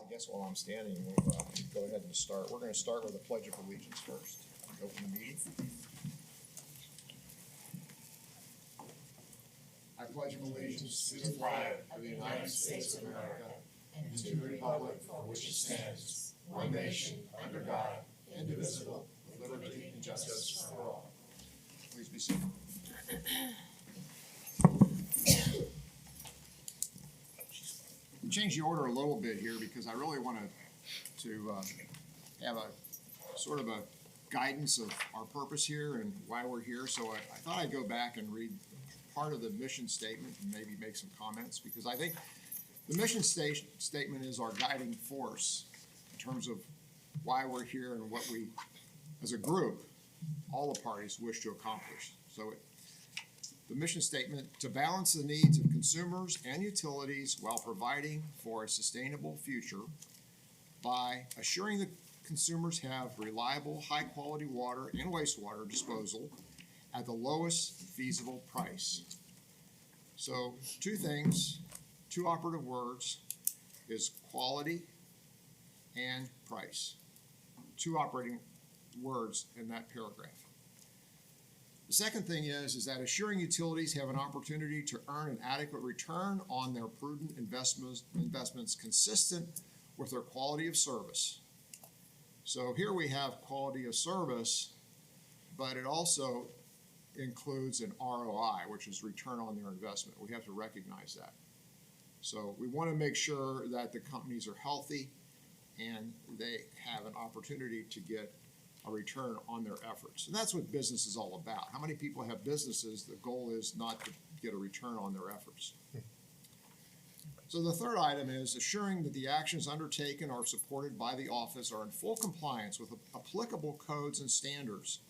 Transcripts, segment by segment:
I guess while I'm standing, we'll go ahead and start. We're going to start with the Pledge of Allegiance first. Open the meeting. I pledge allegiance to the flag of the United States of America and to the republic for which it stands, one nation, under God, indivisible, with liberty and justice for all. Please be seated. Change the order a little bit here because I really want to have a sort of a guidance of our purpose here and why we're here. So I thought I'd go back and read part of the mission statement and maybe make some comments, because I think the mission statement is our guiding force in terms of why we're here and what we, as a group, all the parties wish to accomplish. So the mission statement: to balance the needs of consumers and utilities while providing for a sustainable future by assuring that consumers have reliable, high-quality water and wastewater disposal at the lowest feasible price. So two things, two operative words is quality and price. Two operating words in that paragraph. The second thing is that assuring utilities have an opportunity to earn an adequate return on their prudent investments consistent with their quality of service. So here we have quality of service, but it also includes an ROI, which is return on their investment. We have to recognize that. So we want to make sure that the companies are healthy and they have an opportunity to get a return on their efforts. And that's what business is all about. How many people have businesses? The goal is not to get a return on their efforts. So the third item is assuring that the actions undertaken or supported by the office are in full compliance with applicable codes and standards,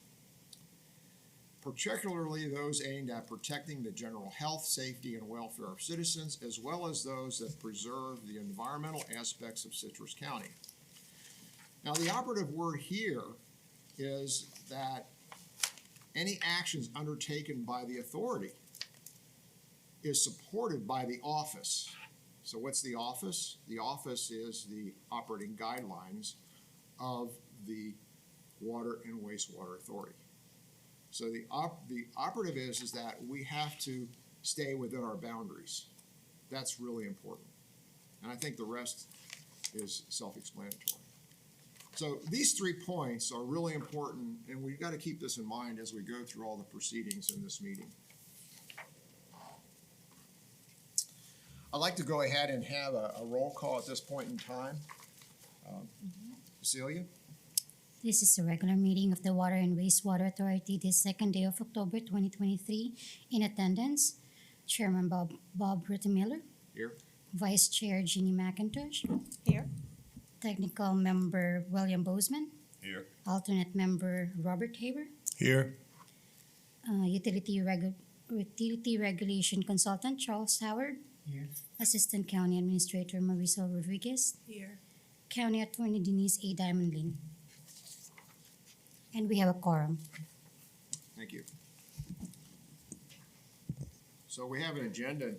particularly those aimed at protecting the general health, safety, and welfare of citizens, as well as those that preserve the environmental aspects of Citrus County. Now, the operative word here is that any actions undertaken by the authority is supported by the office. So what's the office? The office is the operating guidelines of the Water and Wastewater Authority. So the operative is that we have to stay within our boundaries. That's really important. And I think the rest is self-explanatory. So these 3 points are really important, and we've got to keep this in mind as we go through all the proceedings in this meeting. I'd like to go ahead and have a roll call at this point in time. Cecilia? This is a regular meeting of the Water and Wastewater Authority this second day of October 2023. In attendance, Chairman Bob Ruttemiller. Here. Vice Chair Jeannie McIntosh. Here. Technical Member William Bozeman. Here. Alternate Member Robert Haber. Here. Utility Regulation Consultant Charles Howard. Here. Assistant County Administrator Marisol Rodriguez. Here. County Attorney Denise A. Diamond-Lin. And we have a quorum. Thank you. So we have an agenda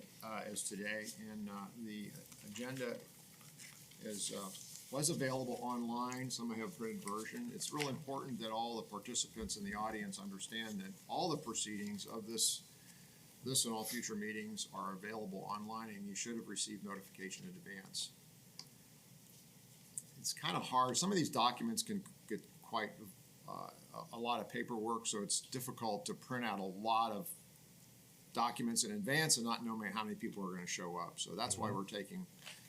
as today, and the agenda is was available online. Some have printed version. It's real important that all the participants in the audience understand that all the proceedings of this and all future meetings are available online, and you should have received notification in advance. It's kind of hard. Some of these documents can get quite a lot of paperwork, so it's difficult to print out a lot of documents in advance and not knowing how many people are going to show up. So that's why we're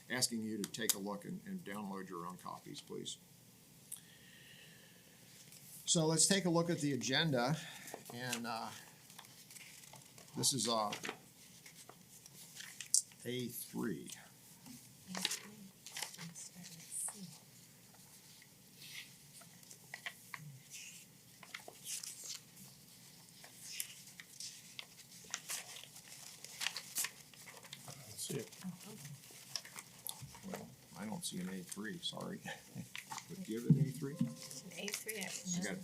asking you to take a look and download your own copies, please. So let's take a look at the agenda, and this is A3. Well, I don't see an A3, sorry. But give it an A3? It's an A3. You got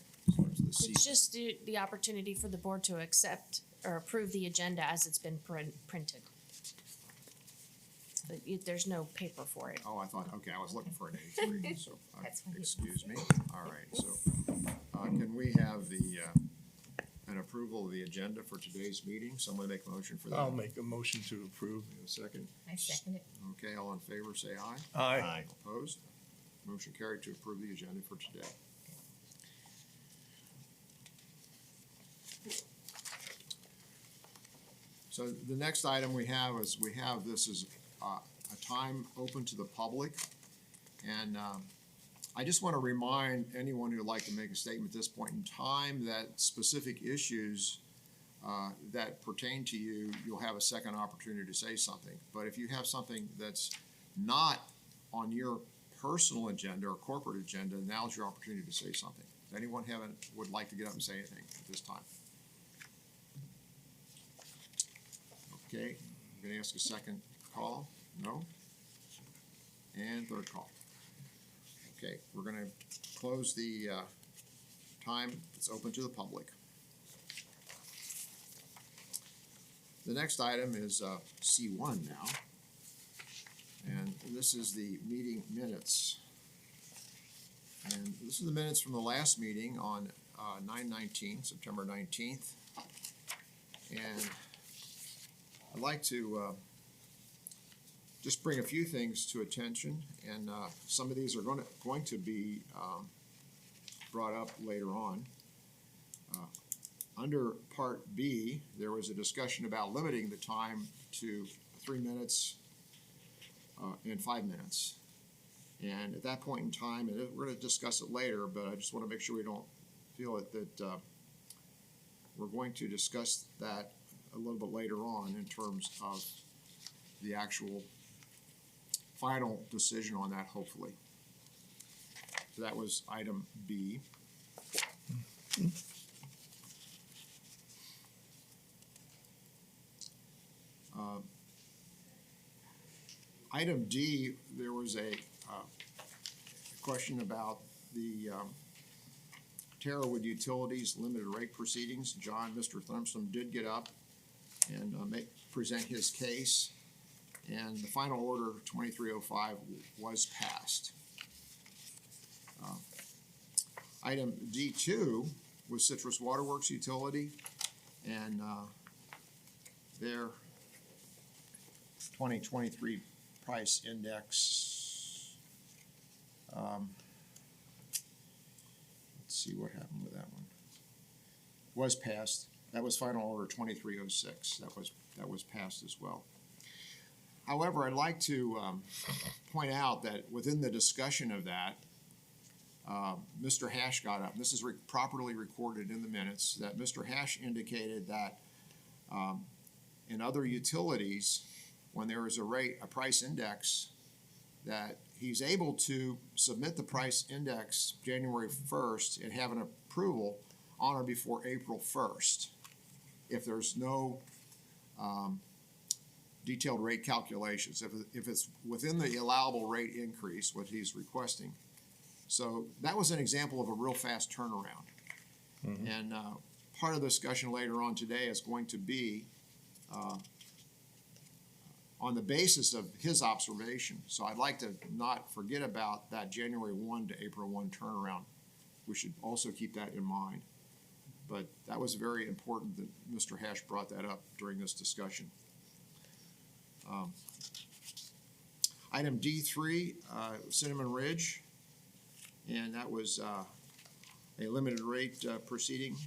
the C. It's just the opportunity for the board to accept or approve the agenda as it's been printed. but there's no paper for it. Oh, I thought, okay, I was looking for an A3, so, That's fine. excuse me. All right, so, can we have an approval of the agenda for today's meeting? Someone make a motion for that? I'll make a motion to approve. A second? I second it. Okay, all in favor, say aye. Aye. Opposed? Motion carried to approve the agenda for today. So the next item we have is, this is a time open to the public. And I just want to remind anyone who'd like to make a statement at this point in time that specific issues that pertain to you, you'll have a second opportunity to say something. But if you have something that's not on your personal agenda or corporate agenda, now's your opportunity to say something. Does anyone would like to get up and say anything at this time? Okay, I'm gonna ask a second call. No? And third call. Okay, we're gonna close the time that's open to the public. The next item is C1 now. And this is the meeting minutes. And this is the minutes from the last meeting on 9/19, September 19th. And I'd like to just bring a few things to attention, and some of these are going to be brought up later on. Under Part B, there was a discussion about limiting the time to 3 minutes and 5 minutes. And at that point in time, and we're going to discuss it later, but I just want to make sure we don't feel that we're going to discuss that a little bit later on in terms of the actual final decision on that, hopefully. So that was item B. Item D, there was a question about the Terrawood Utilities limited rate proceedings. Mr. Thumston did get up and present his case, and the final order 2305 was passed. Item D2 was Citrus Waterworks Utility, and their 2023 price index. Let's see what happened with that one. Was passed. That was final order 2306. That was passed as well. However, I'd like to point out that within the discussion of that, Mr. Hash got up. This is properly recorded in the minutes that Mr. Hash indicated that in other utilities, when there is a price index, that he's able to submit the price index January 1st and have an approval on or before April 1st. If there's no detailed rate calculations, if it's within the allowable rate increase, what he's requesting. So that was an example of a real fast turnaround. Mm-hmm. And part of the discussion later on today is going to be on the basis of his observation. So I'd like to not forget about that January 1 to April 1 turnaround. We should also keep that in mind. But that was very important that Mr. Hash brought that up during this discussion. Item D3, Cinnamon Ridge, and that was a limited rate proceeding,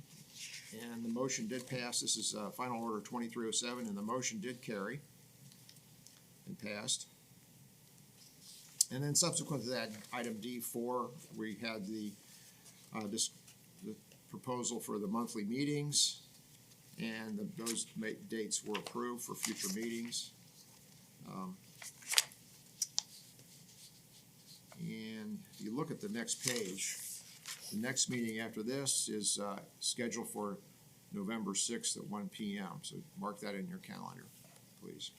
and the motion did pass. This is final order 2307, and the motion did carry and passed. And then subsequent to that, item D4, we had the proposal for the monthly meetings, and those dates were approved for future meetings. And if you look at the next page, the next meeting after this is scheduled for November 6th at 1 p.m. So mark that in your calendar, please.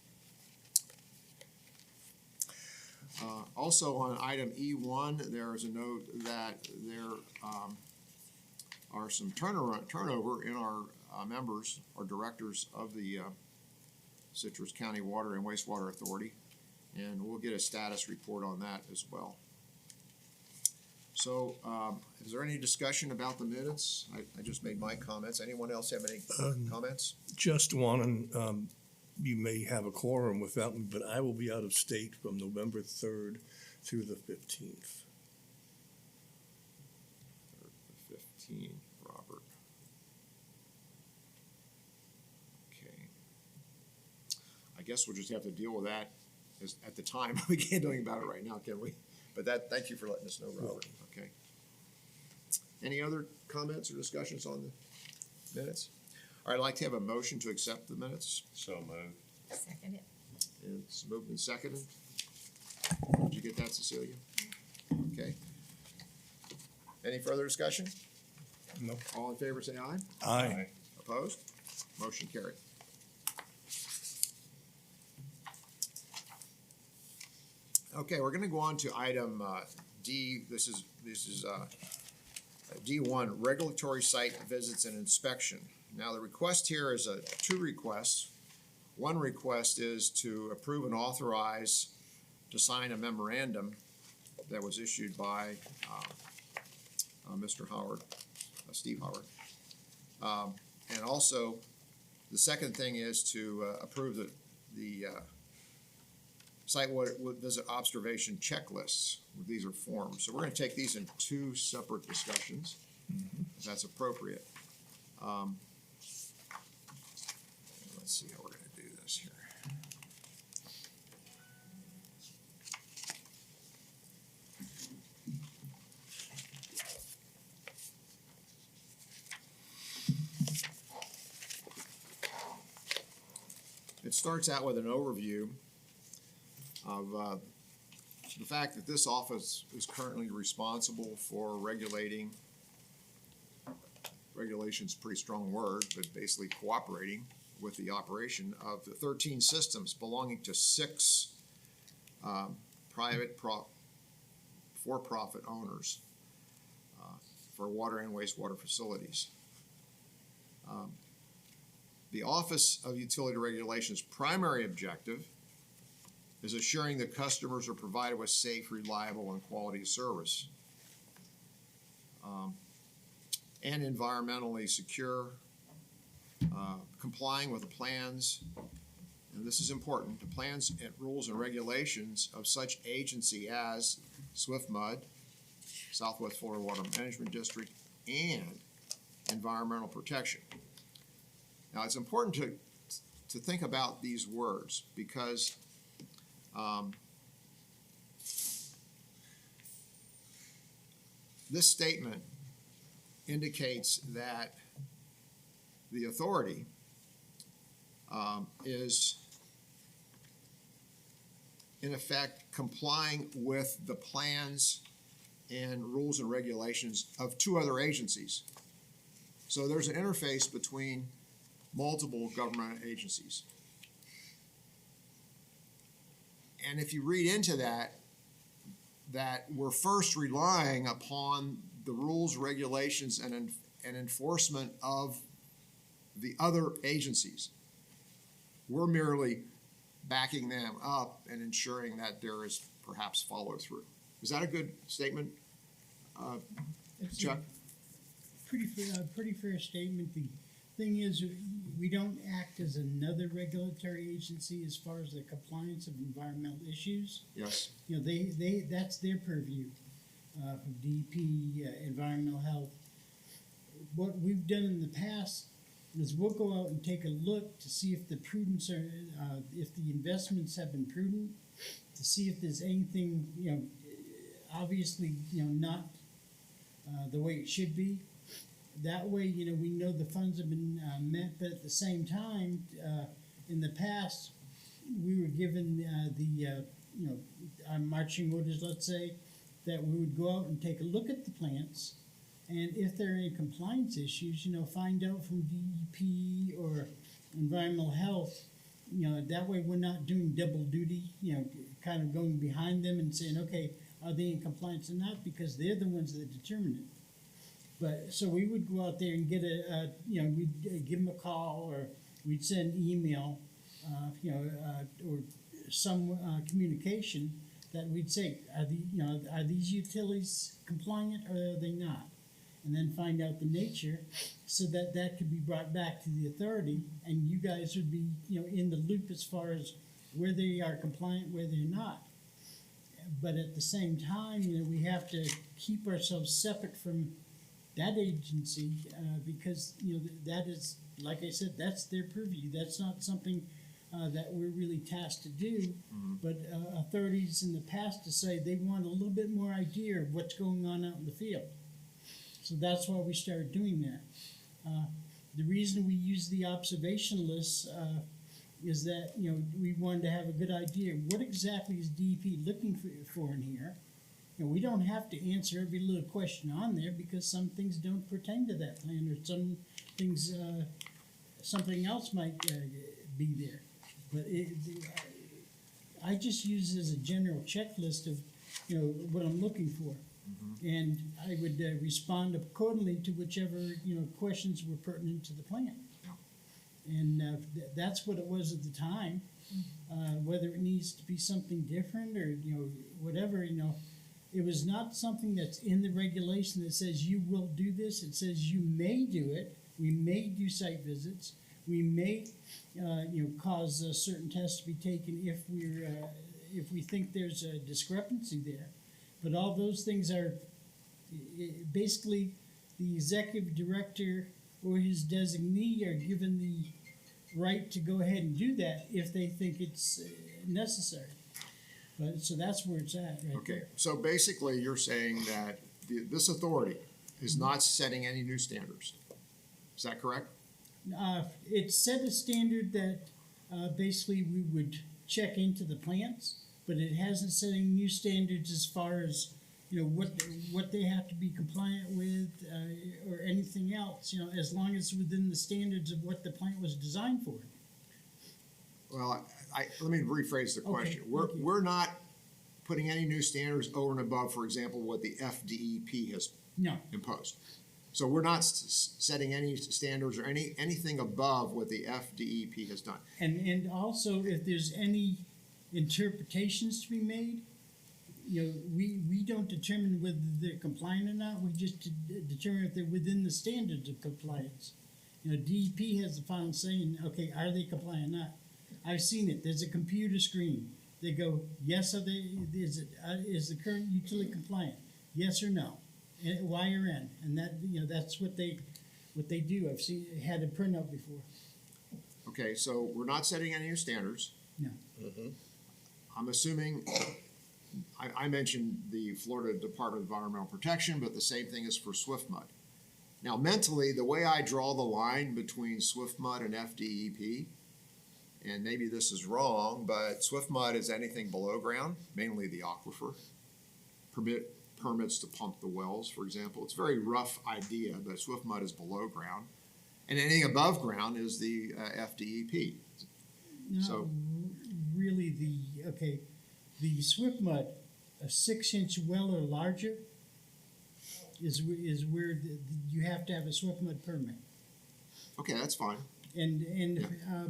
Also on item E1, there is a note that there are some turnover in our members or directors of the Citrus County Water and Wastewater Authority. And we'll get a status report on that as well. So, is there any discussion about the minutes? I just made my comments. Anyone else have any comments? Just one, and you may have a quorum without me, but I will be out of state from November 3rd through the 15th. 15, Robert. Okay. I guess we'll just have to deal with that at the time. We can't do anything about it right now, can we? But thank you for letting us know, Robert. Okay. Any other comments or discussions on the minutes? All right, I'd like to have a motion to accept the minutes. So moved. Second it. And it's moved and seconded. Did you get that, Cecilia? Okay. Any further discussion? No. All in favor, say aye. Aye. Opposed? Motion carried. Okay, we're gonna go on to item D. This is D1, regulatory site visits and inspection. Now, the request here is two requests. One request is to approve and authorize to sign a memorandum that was issued by Mr. Howard, Steve Howard. And also, the second thing is to approve the site visit observation checklists. These are forms. So we're going to take these in two separate discussions, if that's appropriate. Let's see how we're going to do this here. It starts out with an overview of the fact that this office is currently responsible for regulating, regulation's a pretty strong word, but basically cooperating with the operation of the 13 systems belonging to 6 private for-profit owners for water and wastewater facilities. The Office of Utility Regulation's primary objective is assuring that customers are provided with safe, reliable, and quality service, and environmentally secure, complying with the plans, and this is important, the plans and rules and regulations of such agency as SWIFMUD, Southwest Florida Water Management District, and environmental protection. Now, it's important to think about these words because this statement indicates that the authority is, in effect, complying with the plans and rules and regulations of 2 other agencies. So there's an interface between multiple government agencies. And if you read into that we're first relying upon the rules, regulations, and enforcement of the other agencies. We're merely backing them up and ensuring that there is perhaps follow-through. Is that a good statement, Chuck? Pretty fair statement. The thing is, we don't act as another regulatory agency as far as the compliance of environmental issues. Yes. You know, that's their purview, from DEP, environmental health. What we've done in the past is we'll go out and take a look to see if the prudence or if the investments have been prudent, to see if there's anything, you know, obviously, you know, not the way it should be. That way, you know, we know the funds have been met, but at the same time, in the past, we were given you know, our marching orders, let's say, that we would go out and take a look at the plants, and if there are any compliance issues, you know, find out from DEP or environmental health. You know, that way we're not doing double duty, you know, kind of going behind them and saying, okay, are they in compliance or not? Because they're the ones that determine it. But, so we would go out there and get you know, we'd give them a call, or we'd send email, you know, or some communication that we'd say, are these utilities compliant or are they not? And then find out the nature so that that could be brought back to the authority and you guys would be, in the loop as far as where they are compliant, where they're not. But at the same time, we have to keep ourselves separate from that agency because, that is, like I said, that's their purview. That's not something that we're really tasked to do. But authorities in the past decide they want a little bit more idea of what's going on out in the field. So that's why we started doing that. The reason we use the observation lists is that, we wanted to have a good idea. What exactly is DEP looking for in here? We don't have to answer every little question on there because some things don't pertain to that plan or some things, something else might be there. But I just use it as a general checklist of, what I'm looking for. And I would respond accordingly to whichever, questions were pertinent to the plan. And that's what it was at the time. Whether it needs to be something different or, whatever, it was not something that's in the regulation that says you will do this. It says you may do it. We may do site visits. We may, cause certain tests to be taken if we think there's a discrepancy there. But all those things are basically the executive director or his designee are given the right to go ahead and do that if they think it's necessary. But so that's where it's at right Okay, there. so basically you're saying that this authority is not setting any new standards. Is that correct? It set a standard that basically we would check into the plants, but it hasn't set any new standards as far as what they have to be compliant with or anything else. As long as it's within the standards of what the plant was designed for. Well, let me rephrase the question. thank you. We're not putting any new standards over and above, for example, what the FDEP has No, imposed. So we're not setting any standards or anything above what the FDEP has done. and also if there's any interpretations to be made, we don't determine whether they're compliant or not. We just determine if they're within the standards of compliance. DEP has the final say in, okay, are they compliant or not? I've seen it. There's a computer screen. They go, yes, is the current utility compliant? Yes or no? And Y or N? And that that's what they do. I've had a printout before. Okay, so we're not setting any new standards. No. I'm assuming, I mentioned the Florida Department of Environmental Protection, but the same thing is for SwiftMud. Now, mentally, the way I draw the line between SwiftMud and FDEP, and maybe this is wrong, but SwiftMud is anything below ground, mainly the aquifer. Permits to pump the wells, for example. It's a very rough idea, but SwiftMud is below ground. And anything above ground is the FDEP. No, So- really, the SwiftMud, a 6-inch well or larger, is where you have to have a SwiftMud permit. Okay, that's fine.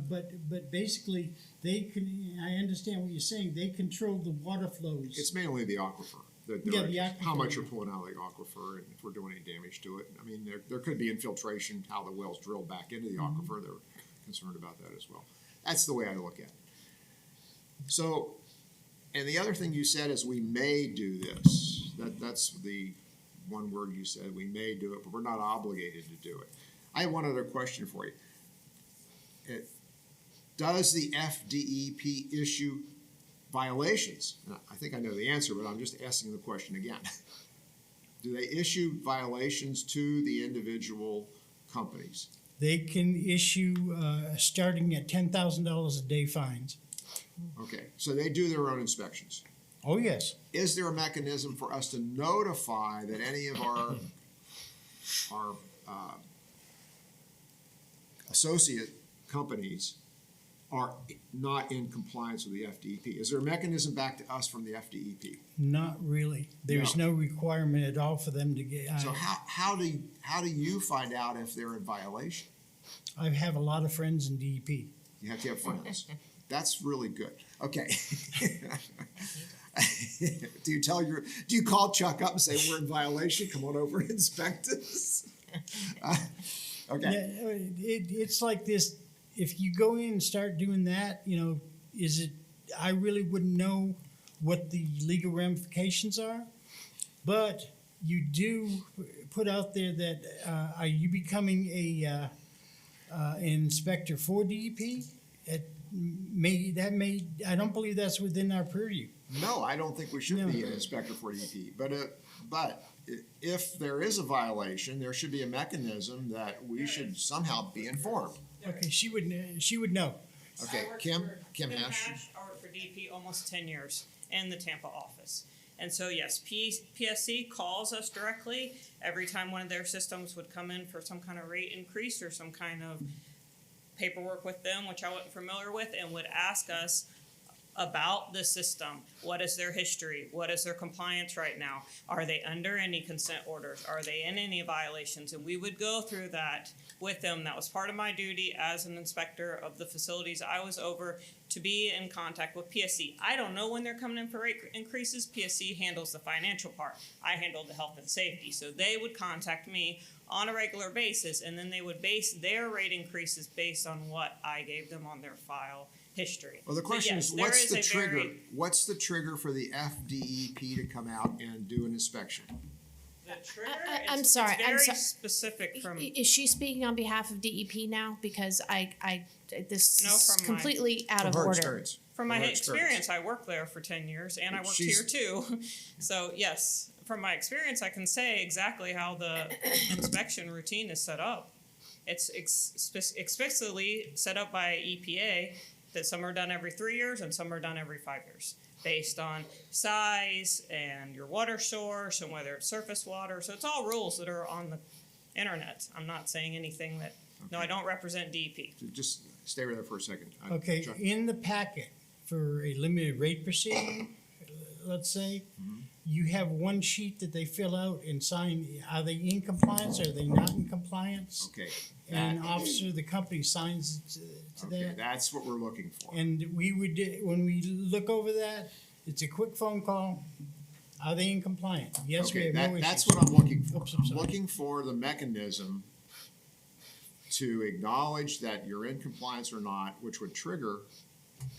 But basically, I understand what you're saying. They control the water flows. It's mainly the aquifer. The aquifer. How much you're pulling out of the aquifer and if we're doing any damage to it. I mean, there could be infiltration, how the wells drill back into the aquifer. They're concerned about that as well. That's the way I look at it. So, and the other thing you said is we may do this. That's the one word you said. We may do it, but we're not obligated to do it. I have one other question for you. Does the FDEP issue violations? And I think I know the answer, but I'm just asking the question again. Do they issue violations to the individual companies? They can issue starting at $10,000 a day fines. Okay, so they do their own inspections. Oh yes. Is there a mechanism for us to notify that any of our associate companies are not in compliance with the FDEP? Is there a mechanism back to us from the FDEP? Not really. There's no requirement at all for them to get. So how do you find out if they're in violation? I have a lot of friends in DEP. You have to have friends. That's really good. Okay. Do you call Chuck up and say, we're in violation, come on over and inspect us? Okay, Yeah, it's like this, if you go in and start doing that, I really wouldn't know what the legal ramifications are, but you do put out there that, are you becoming an inspector for DEP? I don't believe that's within our purview. no, I don't think we should be an inspector for DEP, but if there is a violation, there should be a mechanism that we should somehow be informed. Okay, she would know. Okay, I worked Kim for Hash? I worked for DP almost 10 years in the Tampa office. And so, yes, FPSC calls us directly every time one of their systems would come in for some kind of rate increase or some kind of paperwork with them, which I wasn't familiar with, and would ask us about the system. What is their history? What is their compliance right now? Are they under any consent orders? Are they in any violations? And we would go through that with them. That was part of my duty as an inspector of the facilities I was over, to be in contact with PSC. I don't know when they're coming in for rate increases. PSC handles the financial part. I handled the health and safety. So they would contact me on a regular basis, and then they would base their rate increases based on what I gave them on their file history. Well, the So question yes, is, there what's is the a trigger? very- What's the trigger for the FDEP to come out and do an inspection? The trigger, I'm it's sorry, I'm very so- specific from. Is she speaking on behalf of DEP now? Because this No, is from my- completely out of From her order. experience. From my her experience, I worked there for 10 years and I But worked she's- here too. So, yes, from my experience, I can say exactly how the inspection routine is set up. It's explicitly set up by EPA that some are done every 3 years and some are done every 5 years, based on size and your water source and whether it's surface water. So, it's all rules that are on the internet. I'm not saying anything that, no, I don't represent DEP. Just stay there for a second. Okay, Chuck? in the packet for a limited rate proceeding, let's say, you have one sheet that they fill out and sign. Are they in compliance? Are they not in compliance? Okay. And an that- officer of the company signs to Okay, that. that's what we're looking for. And we would, when we look over that, it's a quick phone call. Are they in compliance? Yes, we Okay, have no issues. that's what I'm looking for. Oops, I'm I'm sorry. looking for the mechanism to acknowledge that you're in compliance or not, which would trigger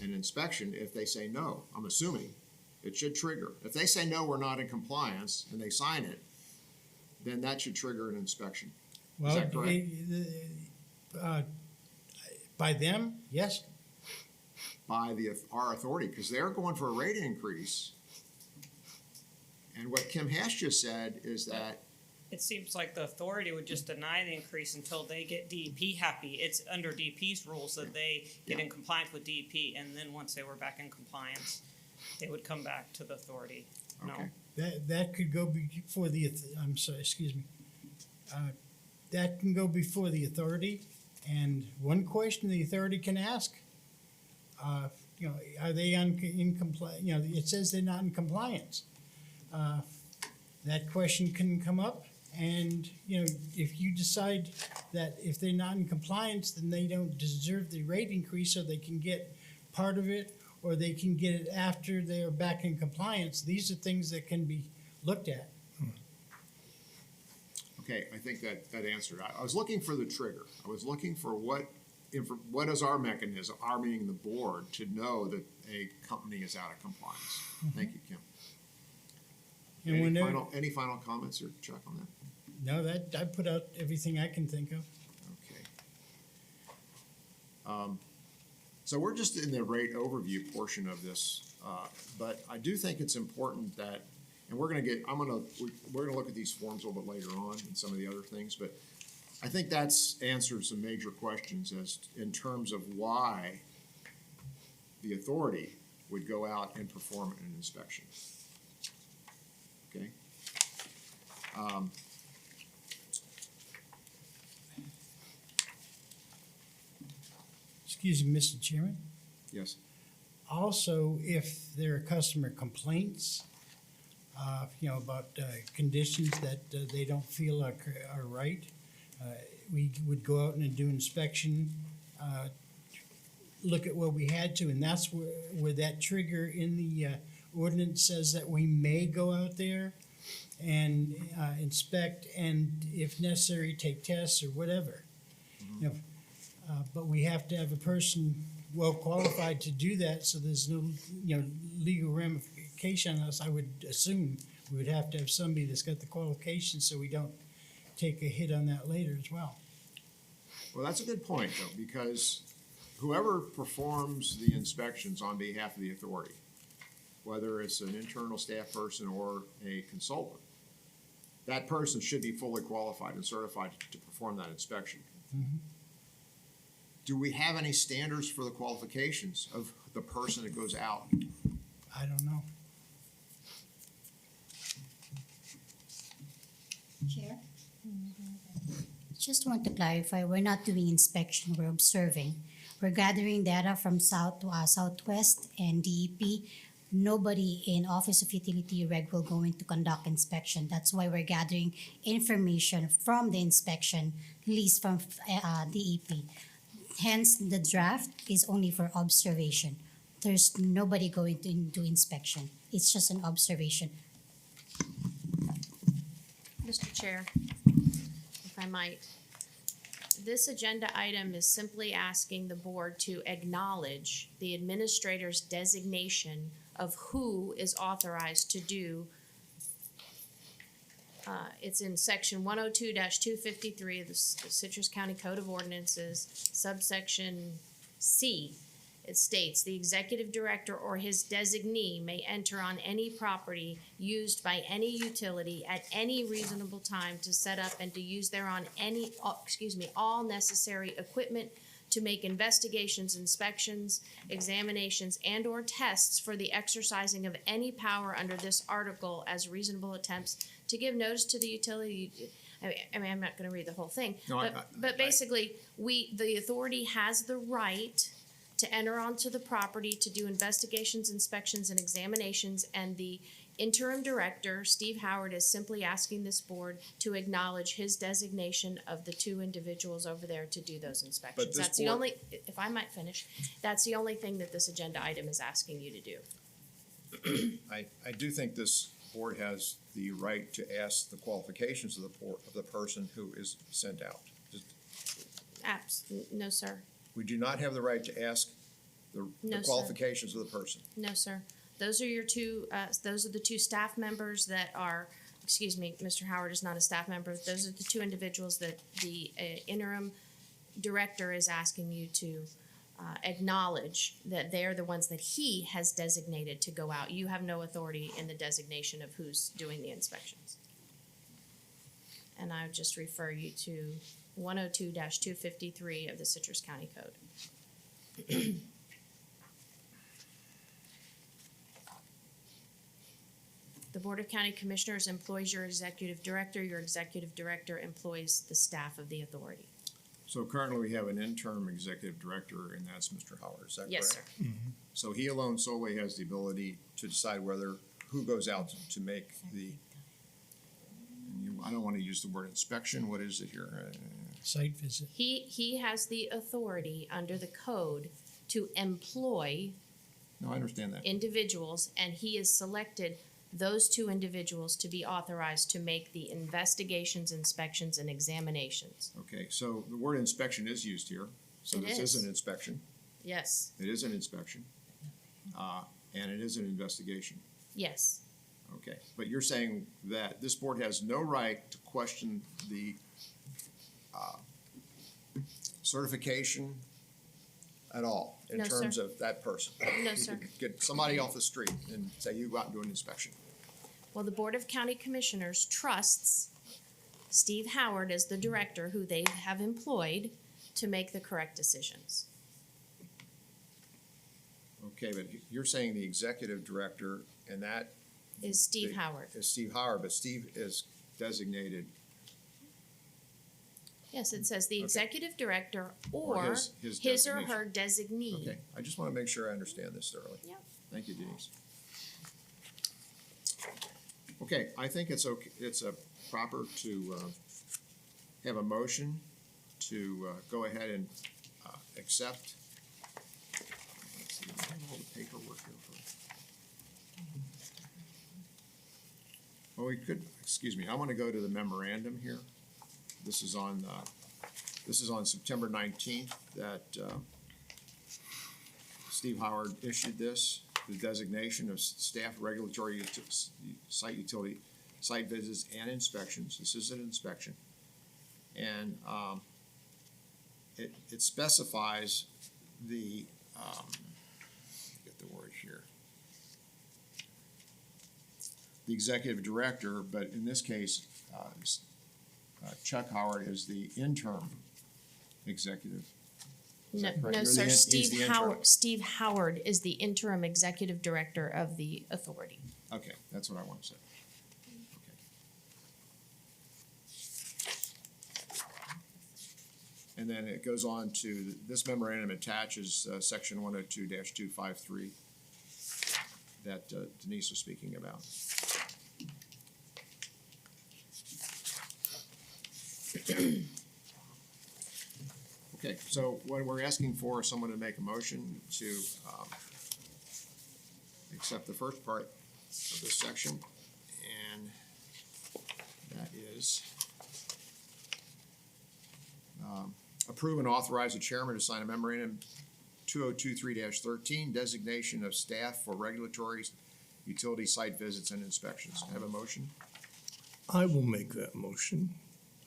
an inspection if they say no. I'm assuming it should trigger. If they say no, we're not in compliance, and they sign it, then that should trigger an inspection. Well, that correct? By them, yes. By our authority, because they're going for a rate increase. And what Kim Hash just said is that, It seems like the authority would just deny the increase until they get DEP happy. It's under DEP's rules that they get in compliance with DEP, and then once they were back in compliance, they would come back to the authority. No. okay, That could go before I'm sorry, excuse me. That can go before the authority, and one question the authority can ask, are they in compliance? It says they're not in compliance. That question can come up, and, if you decide that if they're not in compliance, then they don't deserve the rate increase, so they can get part of it, or they can get it after they are back in compliance. These are things that can be looked at. okay, I think that answered. I was looking for the trigger. I was looking for what is our mechanism, our meaning the board, to know that a company is out of compliance. Thank you, Kim. And whenever, Any final comments or Chuck on that? no, I put out everything I can think of. Okay. So we're just in the rate overview portion of this, but I do think it's important that, and we're gonna look at these forms a little bit later on and some of the other things, but I think that's answered some major questions in terms of why the authority would go out and perform an inspection. Okay? Excuse me, Mr. Chairman. Yes. Also, if there are customer complaints, about conditions that they don't feel are right, we would go out and do inspection look at what we had to, and that's where that trigger in the ordinance says that we may go out there and inspect, and if necessary, take tests or whatever. You know, but we have to have a person well qualified to do that, so there's no, legal ramification on us. I would assume we would have to have somebody that's got the qualifications, so we don't take a hit on that later as well. Well, that's a good point, though, because whoever performs the inspections on behalf of the authority, whether it's an internal staff person or a consultant, that person should be fully qualified and certified to perform that inspection. Mhm. Do we have any standards for the qualifications of the person that goes out? I don't know. Chair? Just want to clarify, we're not doing inspection, we're observing. We're gathering data from Southwest and DEP. Nobody in Office of Utility Reg will go in to conduct inspection. That's why we're gathering information from the inspection leased from DEP. Hence, the draft is only for observation. There's nobody going to do inspection. It's just an observation. Mr. Chair, if I might, this agenda item is simply asking the board to acknowledge the administrator's designation of who is authorized to do. It's in section 102-253 of the Citrus County Code of Ordinances, subsection C. It states, "The executive director or his designee may enter on any property used by any utility at any reasonable time to set up and to use thereon all necessary equipment to make investigations, inspections, examinations, and/or tests for the exercising of any power under this article as reasonable attempts to give notice to the utility." I mean, I'm not gonna read the whole thing, No, but basically, the authority has the right to enter onto the property to do investigations, inspections, and examinations, and the interim director, Steve Howard, is simply asking this board to acknowledge his designation of the two individuals over there to do those inspections. this That's the board- only, if I might finish, that's the only thing that this agenda item is asking you to do. I do think this board has the right to ask the qualifications of the person who is sent out. No, sir. We do not have the right to ask the No, sir. qualifications of the person. No, sir. Those are your two, those are the two staff members that are, excuse me, Mr. Howard is not a staff member. Those are the two individuals that the interim director is asking you to acknowledge that they're the ones that he has designated to go out. You have no authority in the designation of who's doing the inspections. And I would just refer you to 102-253 of the Citrus County Code. The Board of County Commissioners employs your executive director. Your executive director employs the staff of the authority. So currently, we have an interim executive director, and that's Mr. Howard, is that correct? Yes, sir. So he alone solely has the ability to decide who goes out to make the, I don't want to use the word inspection, what is it here? Site visit. He has the authority under the code to employ No, I understand that. individuals, and he has selected those two individuals to be authorized to make the investigations, inspections, and examinations. Okay, so the word inspection is used here, so It this is is. an inspection. Yes, It is an inspection, and it is an investigation. yes, Okay, but you're saying that this board has no right to question the certification at all in No, sir. terms of that person? No, You sir. could get somebody off the street and say, you go out and do an inspection. Well, the Board of County Commissioners trusts Steve Howard as the director who they have employed to make the correct decisions. Okay, but you're saying the executive director, and that Is Steve the- Howard. is Steve Howard, but Steve is designated, Yes, it says the Okay. executive director Or or his his or designation. her designee. okay, I just want to make sure I understand this thoroughly. Yep. Thank you, Denise. Okay, I think it's okay, it's proper to have a motion to go ahead and accept All the paperwork here for. Well, we could, excuse me, I want to go to the memorandum here. This is on September 19th that Steve Howard issued this, the designation of staff regulatory site utility, site visits and inspections. This is an inspection. And it specifies the, get the word here, the executive director, but in this case, Chuck Howard is the interim executive. Is No, that correct? no, You're sir, he's the Steve interim. Howard, Steve Howard is the interim executive director of the authority. Okay, that's what I want to say. Okay. And then it goes on to, this memorandum attaches section 102-253 that Denise was speaking about. Okay, so what we're asking for is someone to make a motion to accept the first part of this section, and that is approve and authorize the chairman to sign a memorandum 2023-13, designation of staff for regulatory utility site visits and inspections. Can I have a motion? I will make that motion.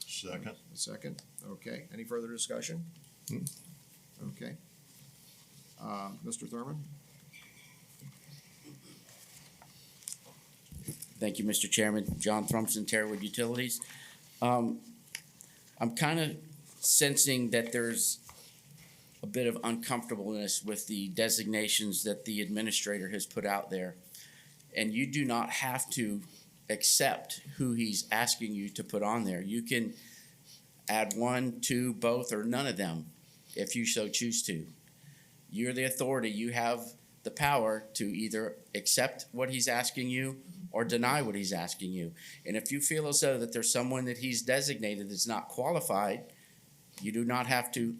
Second. A second? Okay, any further discussion? Okay. Mr. Thurman? Thank you, Mr. Chairman. John Thrumpson, Terrawood Utilities. I'm kind of sensing that there's a bit of uncomfortableness with the designations that the administrator has put out there. And you do not have to accept who he's asking you to put on there. You can add one, two, both, or none of them if you so choose to. You're the authority. You have the power to either accept what he's asking you or deny what he's asking you. And if you feel as though that there's someone that he's designated that's not qualified, you do not have to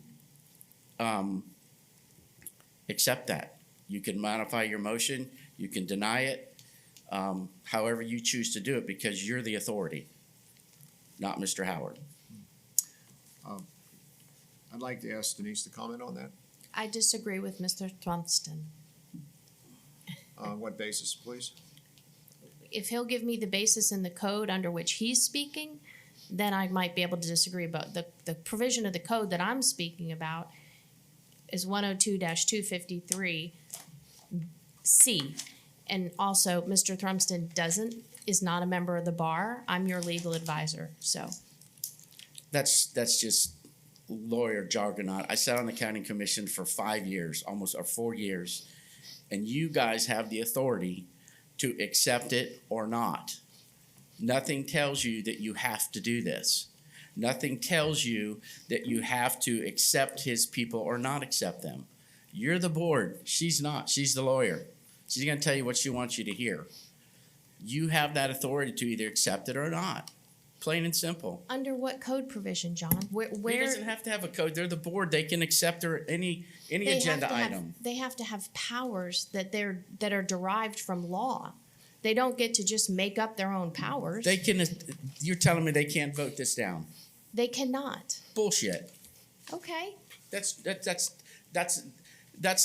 accept that. You can modify your motion. You can deny it. However you choose to do it, because you're the authority, not Mr. Howard. I'd like to ask Denise to comment on that. I disagree with Mr. Thrumpston. On what basis, please? If he'll give me the basis in the code under which he's speaking, then I might be able to disagree about the provision of the code that I'm speaking about is 102-253 C. And also, Mr. Thrumpston is not a member of the bar. I'm your legal advisor, so. That's just lawyer jargon. I sat on the county commission for 5 years, or 4 years, and you guys have the authority to accept it or not. Nothing tells you that you have to do this. Nothing tells you that you have to accept his people or not accept them. You're the board. She's not. She's the lawyer. She's going to tell you what she wants you to hear. You have that authority to either accept it or not. Plain and simple. Under what code provision, John? He Where doesn't have to have a code. They're the board. They can accept any they have agenda to have- item. They have to have powers that are derived from law. They don't get to just make up their own powers. They can. You're telling me they can't vote this down? They cannot. Bullshit. Okay. That's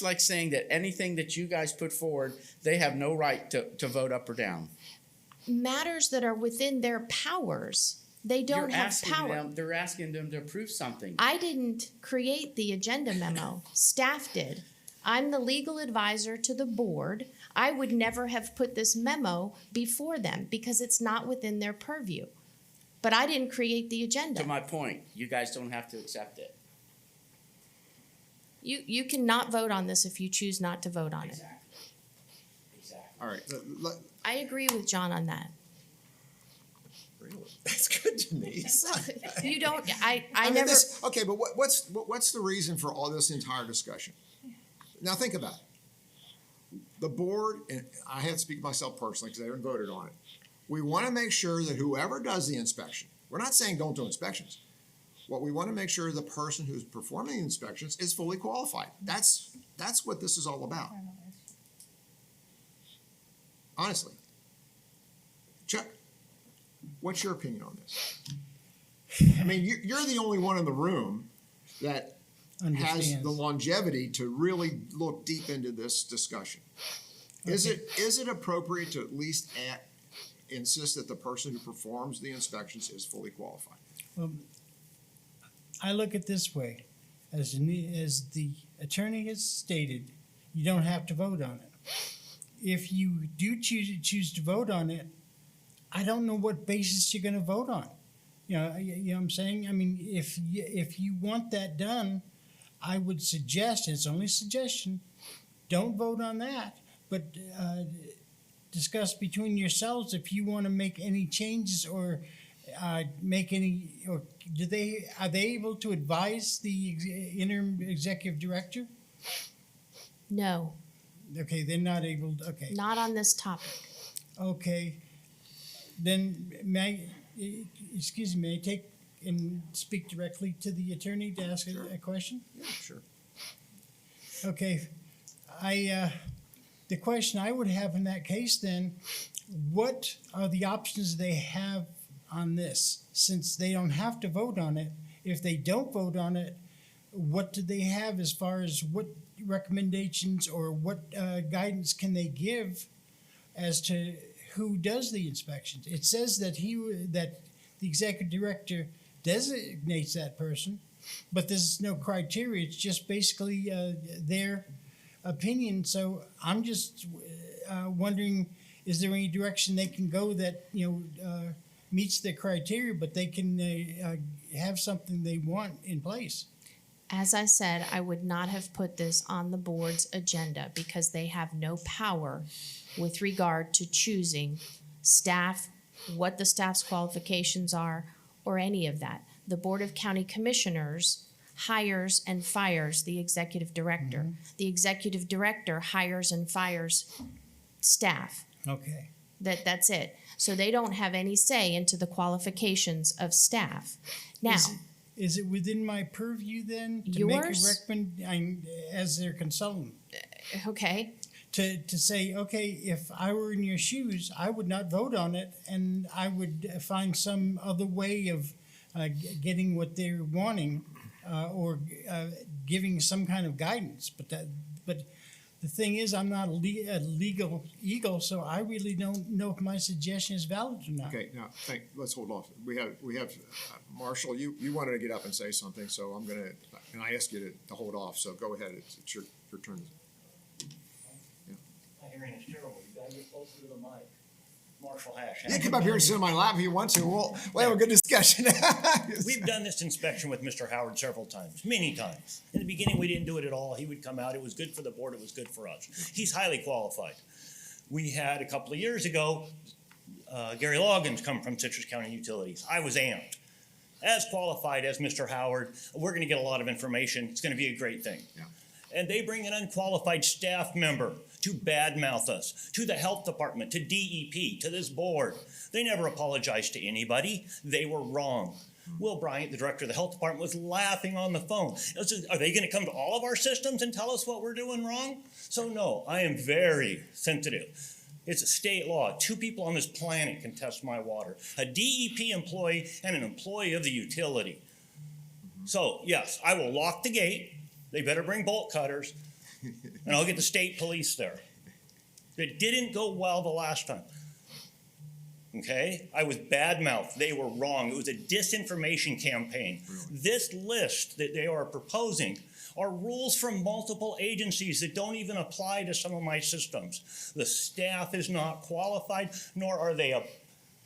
like saying that anything that you guys put forward, they have no right to vote up or down. Matters that are within their powers, they don't You're have asking power. them. They're asking them to approve something. I didn't create the agenda memo. Staff did. I'm the legal advisor to the board. I would never have put this memo before them because it's not within their purview. But I didn't create the agenda. To my point, you guys don't have to accept it. You cannot vote on this if you choose not to vote on it. Exactly. All right, I agree with John on that. really? That's good, Denise. You don't, I mean, never, okay, but what's the reason for all this entire discussion? Now think about it. The board, and I had to speak myself personally because I haven't voted on it. We want to make sure that whoever does the inspection, we're not saying don't do inspections. What we want to make sure the person who's performing the inspections is fully qualified. That's what this is all about. honestly. Chuck, what's your opinion on this? I mean, you're the only one in the room that has Understands. the longevity to really look deep into this discussion. Is it appropriate to at least insist that the person who performs the inspections is fully qualified? Well, I look at it this way, as the attorney has stated, you don't have to vote on it. If you do choose to vote on it, I don't know what basis you're going to vote on. You know what I'm saying? I mean, if you want that done, I would suggest, it's only a suggestion, don't vote on that, but discuss between yourselves if you want to make any changes or make any, or are they able to advise the interim executive director? No, Okay, they're not able, okay. not on this topic. Okay, then excuse me, may I take and speak directly to the attorney to ask a question? Yeah, sure. Okay, the question I would have in that case then, what are the options they have on this? Since they don't have to vote on it, if they don't vote on it, what do they have as far as what recommendations or what guidance can they give as to who does the inspections? It says that that the executive director designates that person, but there's no criteria. It's just basically their opinion. So I'm just wondering, is there any direction they can go that meets the criteria, but they can have something they want in place? As I said, I would not have put this on the board's agenda because they have no power with regard to choosing staff, what the staff's qualifications are, or any of that. The Board of County Commissioners hires and fires the executive director. Mm-hmm. The executive director hires and fires staff. Okay. That's it. So they don't have any say into the qualifications of staff. Now, Is it within my purview then to Yours? make a recommend as their consultant okay, to say, okay, if I were in your shoes, I would not vote on it, and I would find some other way of getting what they're wanting or giving some kind of guidance. But the thing is, I'm not a legal eagle, so I really don't know if my suggestion is valid or not. Okay, now, let's hold off. We have Marshall, you wanted to get up and say something, so I'm gonna, and I asked you to hold off, so go ahead, it's your turn. My hearing is terrible. You gotta get closer to the mic. Marshall Hash. You can come up here and sit on my lap if you want to. We'll have a good discussion. We've done this inspection with Mr. Howard several times, many times. In the beginning, we didn't do it at all. He would come out. It was good for the board. It was good for us. He's highly qualified. We had a couple of years ago, Gary Loggins come from Citrus County Utilities. I was amped. As qualified as Mr. Howard, we're gonna get a lot of information. It's gonna be a great thing. Yeah. And they bring an unqualified staff member to badmouth us, to the health department, to DEP, to this board. They never apologized to anybody. They were wrong. Will Bryant, the director of the health department, was laughing on the phone. Are they going to come to all of our systems and tell us what we're doing wrong? So no, I am very sensitive. It's a state law. 2 people on this planet can test my water. A DEP employee and an employee of the utility. So yes, I will lock the gate. They better bring bolt cutters, and I'll get the state police there. It didn't go well the last time. Okay? I was badmouthed. They were wrong. It was a disinformation campaign. Really? This list that they are proposing are rules from multiple agencies that don't even apply to some of my systems. The staff is not qualified, nor are they.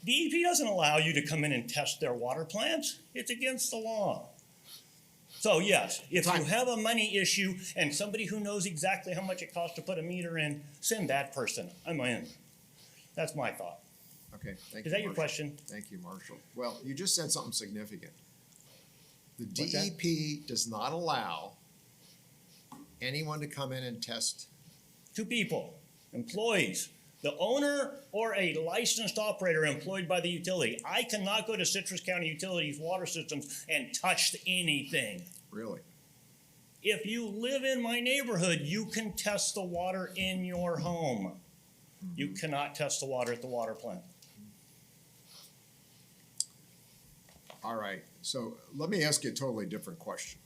DEP doesn't allow you to come in and test their water plants. It's against the law. So yes, if you have a money issue and somebody who knows exactly how much it costs to put a meter in, send that person. I'm in. That's my thought. Okay, thank you. Is that your Marshall. question? Thank you, Marshall. Well, you just said something significant. The What's that? DEP does not allow anyone to come in and test. 2 people, employees, the owner or a licensed operator employed by the utility. I cannot go to Citrus County Utilities water systems and touch anything. Really? If you live in my neighborhood, you can test the water in your home. You cannot test the water at the water plant. All right, so let me ask you a totally different question.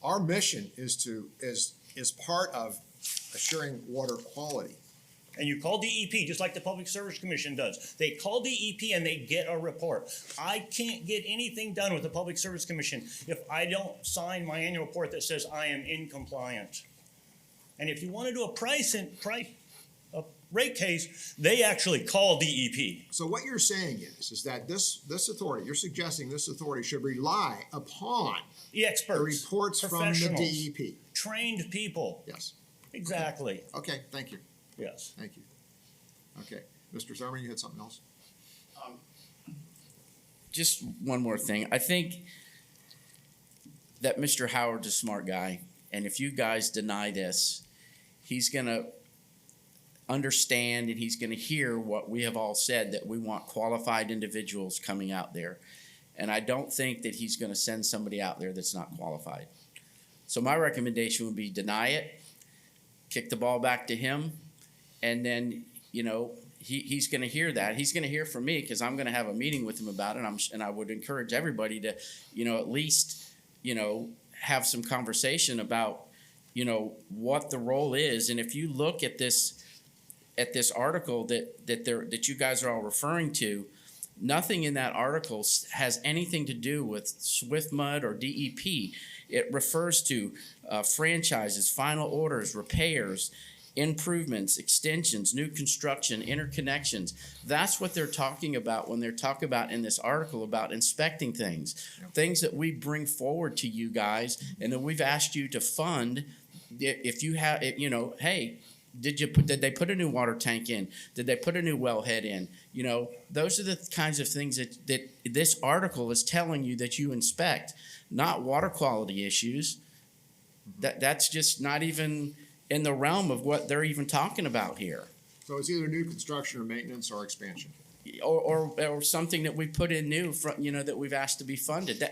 Our mission is part of assuring water quality. And you call DEP, just like the Public Service Commission does. They call DEP and they get a report. I can't get anything done with the Public Service Commission if I don't sign my annual report that says I am in compliance. And if you want to do a rate case, they actually call DEP. So what you're saying is that this authority, you're suggesting this authority should rely upon The experts, the reports from the professionals, DEP. trained people. Yes. Exactly. Okay, thank you. Yes. Thank you. Okay, Mr. Thurman, you had something else? Just one more thing. I think that Mr. Howard's a smart guy, and if you guys deny this, he's gonna understand and he's gonna hear what we have all said, that we want qualified individuals coming out there. And I don't think that he's gonna send somebody out there that's not qualified. So my recommendation would be deny it, kick the ball back to him, and then, he's going to hear that. He's going to hear from me because I'm going to have a meeting with him about it. And I would encourage everybody to, at least, have some conversation about, what the role is. And if you look at this article that you guys are all referring to, nothing in that article has anything to do with SwiftMud or DEP. It refers to franchises, final orders, repairs, improvements, extensions, new construction, interconnections. That's what they're talking about when they're talking about in this article about inspecting things, things that we bring forward to you guys and that we've asked you to fund. If you have, hey, did they put a new water tank in? Did they put a new wellhead in? Those are the kinds of things that this article is telling you that you inspect, not water quality issues. That's just not even in the realm of what they're even talking about here. So it's either new construction or maintenance or expansion. Or something that we put in new that we've asked to be funded.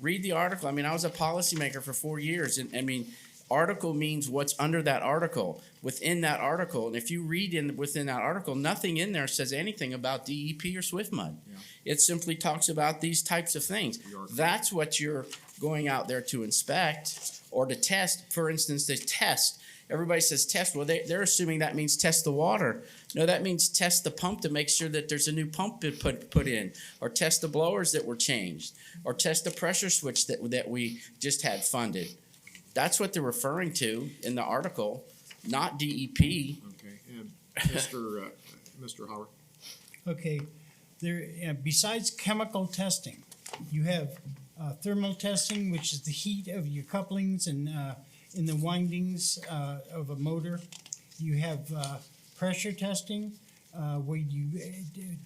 Read the article. I was a policymaker for 4 years, and article means what's under that article, within that article. And if you read within that article, nothing in there says anything about DEP or SwiftMud. Yeah. It simply talks about these types of things. That's what you're going out there to inspect or to test. For instance, to test. Everybody says test. Well, they're assuming that means test the water. No, that means test the pump to make sure that there's a new pump put in, or test the blowers that were changed, or test the pressure switch that we just had funded. That's what they're referring to in the article, not DEP. Okay, and Mr. Howard? Okay, besides chemical testing, you have thermal testing, which is the heat of your couplings and in the windings of a motor. You have pressure testing, where you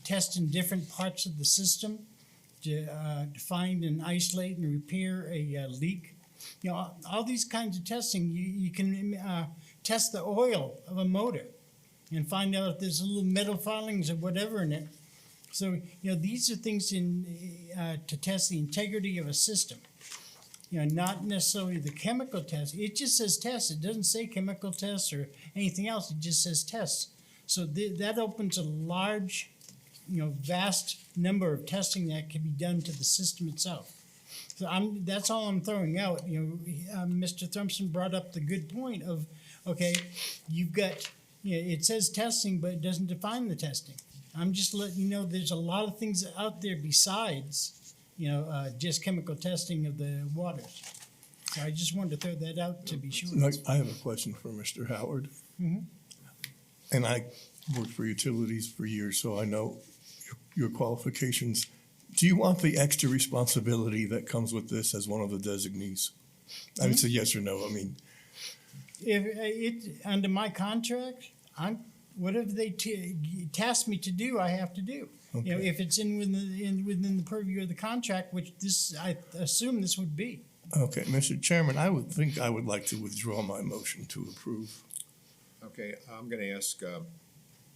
test in different parts of the system to find and isolate and repair a leak. All these kinds of testing, you can test the oil of a motor and find out if there's little metal filings or whatever in it. So, these are things to test the integrity of a system. Not necessarily the chemical test. It just says test. It doesn't say chemical tests or anything else. It just says tests. So that opens a large, vast number of testing that can be done to the system itself. So that's all I'm throwing out. Mr. Thompson brought up the good point of, okay, you've got, it says testing, but it doesn't define the testing. I'm just letting you know there's a lot of things out there besides, just chemical testing of the waters. So I just wanted to throw that out to be sure. I have a question for Mr. Howard. Mhm. And I worked for utilities for years, so I know your qualifications. Do you want the extra responsibility that comes with this as one of the designees? I would say yes or no. If it under my contract, whatever they task me to do, I have to do. Okay. If it's within the purview of the contract, which I assume this would be. Okay, Mr. Chairman, I would like to withdraw my motion to approve. Okay, I'm gonna ask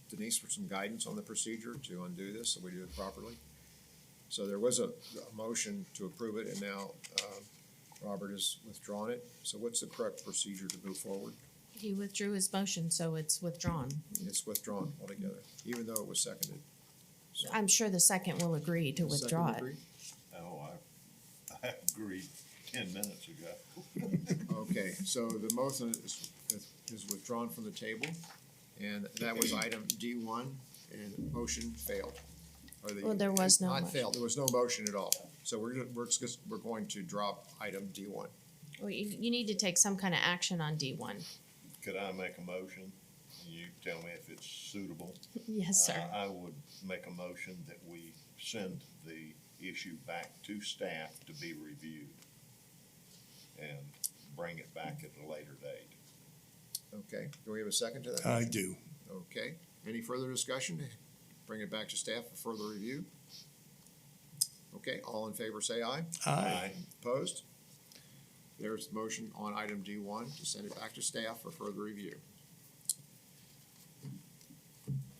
Denise for some guidance on the procedure to undo this, so we do it properly. So there was a motion to approve it, and now Robert has withdrawn it. So what's the correct procedure to move forward? He withdrew his motion, so it's withdrawn. It's withdrawn altogether, even though it was seconded. I'm sure the second will agree to Second withdraw it. agree? Oh, I agreed 10 minutes ago. Okay, so the motion is withdrawn from the table, and that was item D1, and the motion failed. Or the- Well, there was no Not motion. failed, there was no motion at all. So we're going to drop item D1. Well, you need to take some kind of action on D1. Could I make a motion? You tell me if it's suitable. Yes, sir. I would make a motion that we send the issue back to staff to be reviewed and bring it back at a later date. Okay, do we have a second to that? I do. Okay, any further discussion? Bring it back to staff for further review? Okay, all in favor say aye. Aye. Opposed? There's the motion on item D1 to send it back to staff for further review.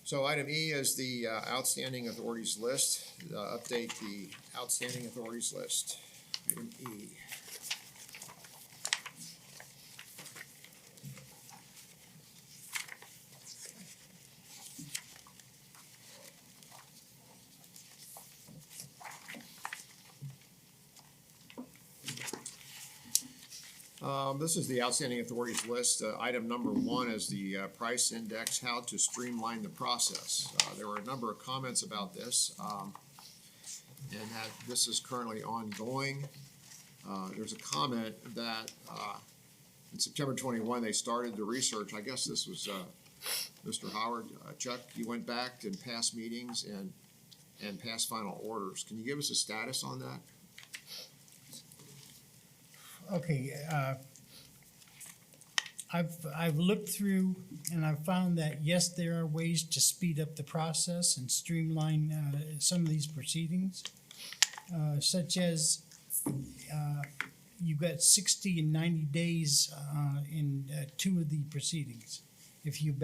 So item E is the outstanding authorities list. Update the outstanding authorities list. Item E. This is the outstanding authorities list. Item number 1 is the price index, how to streamline the process. There were a number of comments about this, and that this is currently ongoing. There's a comment that in September 21, they started the research. I guess this was Mr. Howard. Chuck, you went back and passed meetings and passed final orders. Can you give us a status on that? Okay, I've looked through and I've found that, yes, there are ways to speed up the process and streamline some of these proceedings, such as you've got 60 and 90 days in 2 of the proceedings. If you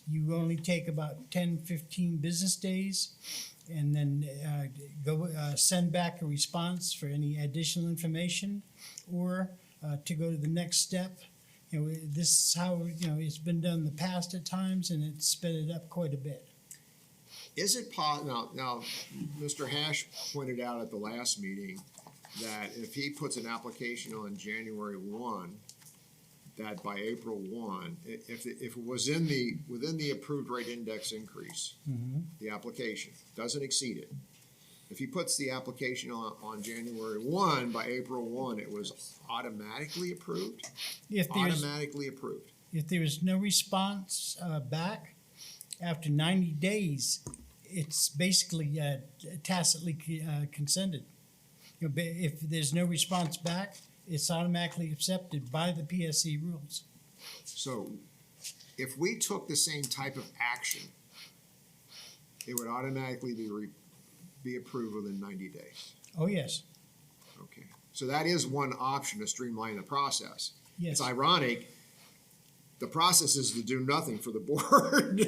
you only take about 10, 15 business days, and then send back a response for any additional information, or to go to the next step. You know, this is how, you know, it's been done in the past at times, and it's sped it up quite a bit. Is it now, Mr. Hash pointed out at the last meeting that if he puts an application on January 1, that by April 1, if it was within the approved rate index increase, the application doesn't exceed it. If he puts the application on January 1, by April 1, it was automatically approved? If there is no response back after 90 days, it's basically tacitly consented. You know, if there's no response back, it's automatically accepted by the PSC rules. So if we took the same type of action, it would automatically be approved within 90 days. Oh, yes. Okay, so that is one option to streamline the process. Yes. It's ironic, the process is to do nothing for the board,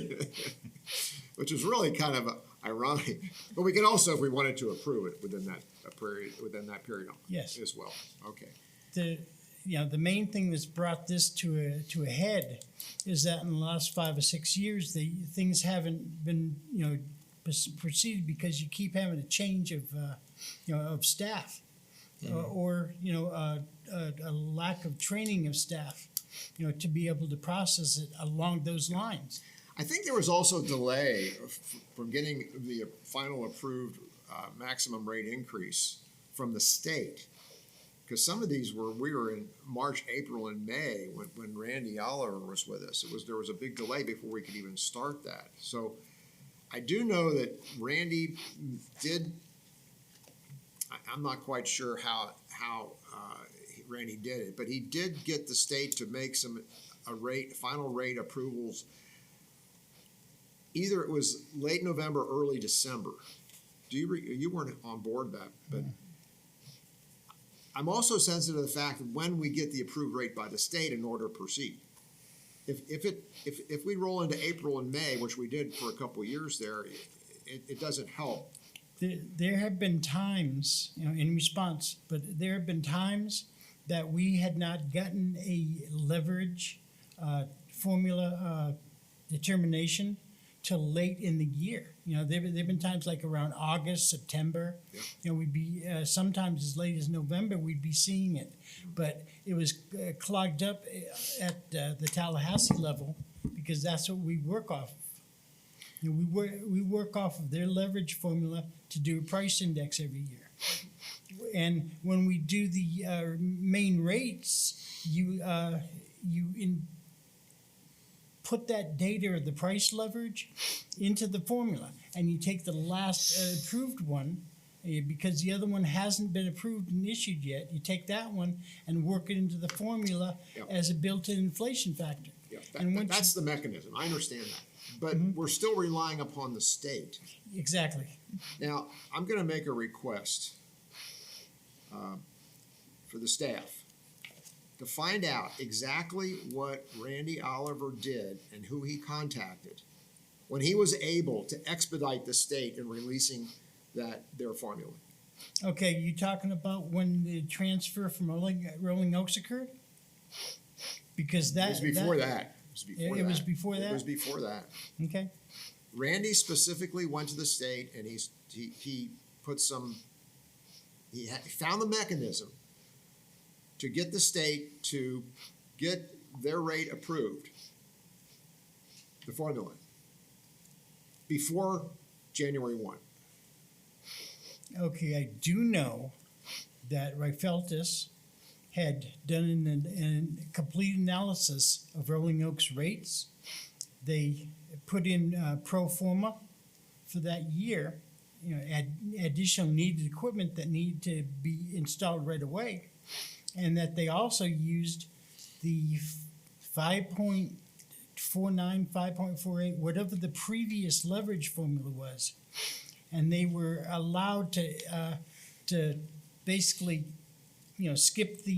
which is really kind of ironic. But we can also, if we wanted to approve it within that period Yes. as well. Okay. The main thing that's brought this to a head is that in the last 5 or 6 years, things haven't been, proceeded because you keep having a change of staff, or a lack of training of staff, to be able to process it along those lines. I think there was also delay from getting the final approved maximum rate increase from the state. Because some of these we were in March, April, and May when Randy Oliver was with us. There was a big delay before we could even start that. So I do know that Randy did. I'm not quite sure how Randy did it, but he did get the state to make final rate approvals. Either it was late November, early December. You weren't on board that, but. I'm also sensitive to the fact that when we get the approved rate by the state in order to proceed. If we roll into April and May, which we did for a couple of years there, it doesn't help. There have been times, in response, but there have been times that we had not gotten a leverage formula determination till late in the year. You know, there've been times like around August, September. Yeah. You know, we'd be sometimes as late as November. We'd be seeing it, but it was clogged up at the Tallahassee level because that's what we work off of. You know, we work off of their leverage formula to do a price index every year. And when we do the main rates, you put that data or the price leverage into the formula, and you take the last approved one, because the other one hasn't been approved and issued yet. You take that one and work it into the formula Yep. as a built-in inflation factor. Yeah, And once that's the mechanism. I understand that. But we're still relying upon the state. Exactly. Now, I'm gonna make a request for the staff to find out exactly what Randy Oliver did and who he contacted when he was able to expedite the state in releasing their formula. Okay, you talking about when the transfer from Rolling Oaks occurred? Because It was before that. It was before It that? was before that. Okay. Randy specifically went to the state and he put some, he found the mechanism to get the state to get their rate approved, the formula, before January 1. Okay, I do know that Raifeltis had done a complete analysis of Rolling Oaks rates. They put in pro forma for that year, you know, additional needed equipment that needed to be installed right away. And that they also used the 5.49, 5.48, whatever the previous leverage formula was. And they were allowed to basically, you know, skip the,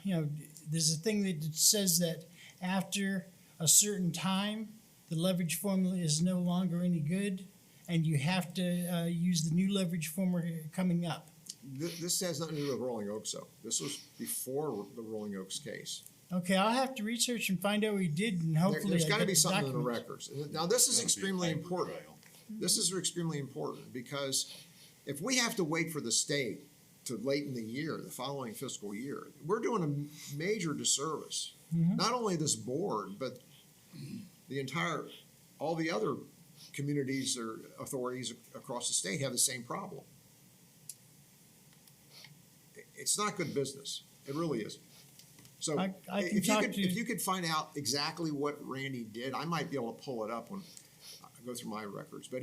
you know, there's a thing that says that after a certain time, the leverage formula is no longer any good, and you have to use the new leverage formula coming up. This has nothing to do with Rolling Oaks, though. This was before the Rolling Oaks case. Okay, I'll have to research and find out what he did, and hopefully There's I got to get be the something in the documents. records. Now, this is That'd be a extremely paper important. trail. This is extremely important because if we have to wait for the state to late in the year, the following fiscal year, we're doing a major disservice. Not only this board, but all the other communities or authorities across the state have the same problem. It's not good business. It really isn't. So I can if talk to- you could find out exactly what Randy did, I might be able to pull it up when I go through my records. But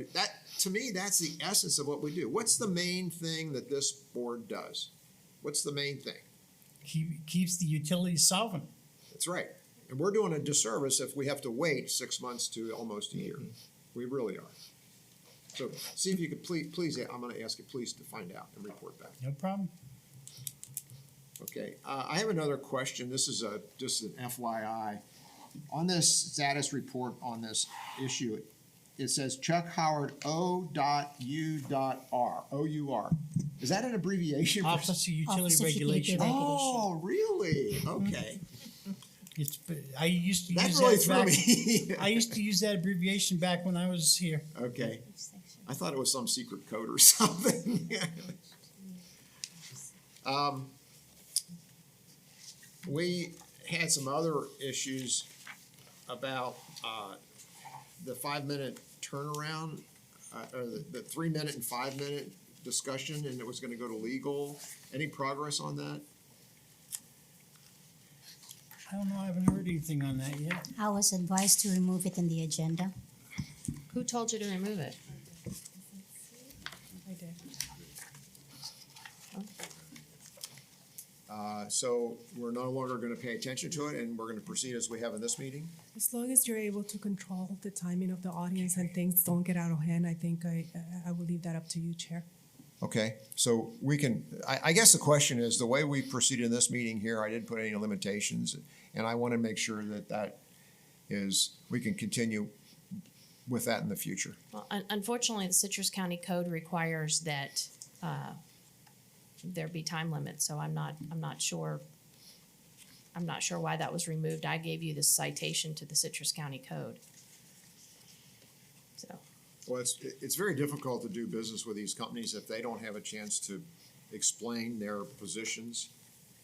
to me, that's the essence of what we do. What's the main thing that this board does? What's the main thing? Keeps the utilities solvent. That's right. And we're doing a disservice if we have to wait 6 months to almost a year. We really are. So see if you could please, I'm going to ask you please to find out and report back. No problem. Okay, I have another question. This is just an FYI. On this status report on this issue, it says Chuck Howard O.U.R. O-U-R. Is that an abbreviation? for- Office of Utility Office of Utility Regulation. Regulation. Oh, really? Okay. I used to That use really that threw back. me. I used to use that abbreviation back when I was here. Okay. I thought it was some secret code or something. We had some other issues about the 5-minute turnaround, or the 3-minute and 5-minute discussion, and it was gonna go to legal. Any progress on that? I don't know, I haven't heard anything on that yet. I was advised to remove it in the agenda. Who told you to remove it? I did. So we're no longer gonna pay attention to it, and we're gonna proceed as we have in this meeting? As long as you're able to control the timing of the audience and things don't get out of hand, I think I will leave that up to you, Chair. Okay, so we can, I guess the question is, the way we proceeded in this meeting here, I didn't put any limitations, and I want to make sure that we can continue with that in the future. Well, unfortunately, the Citrus County Code requires that there be time limits, so I'm not sure I'm not sure why that was removed. I gave you the citation to the Citrus County Code. So, Well, it's very difficult to do business with these companies if they don't have a chance to explain their positions.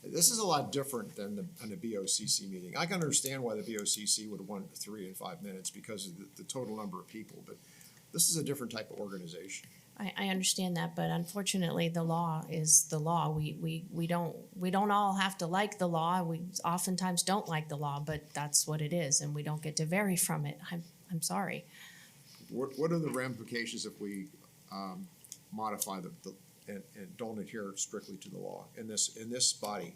This is a lot different than the BOCC meeting. I can understand why the BOCC would want 3 and 5 minutes because of the total number of people, but this is a different type of organization. I understand that, but unfortunately, the law is the law. We don't all have to like the law. We oftentimes don't like the law, but that's what it is, and we don't get to vary from it. I'm sorry. What are the ramifications if we modify and don't adhere strictly to the law in this body?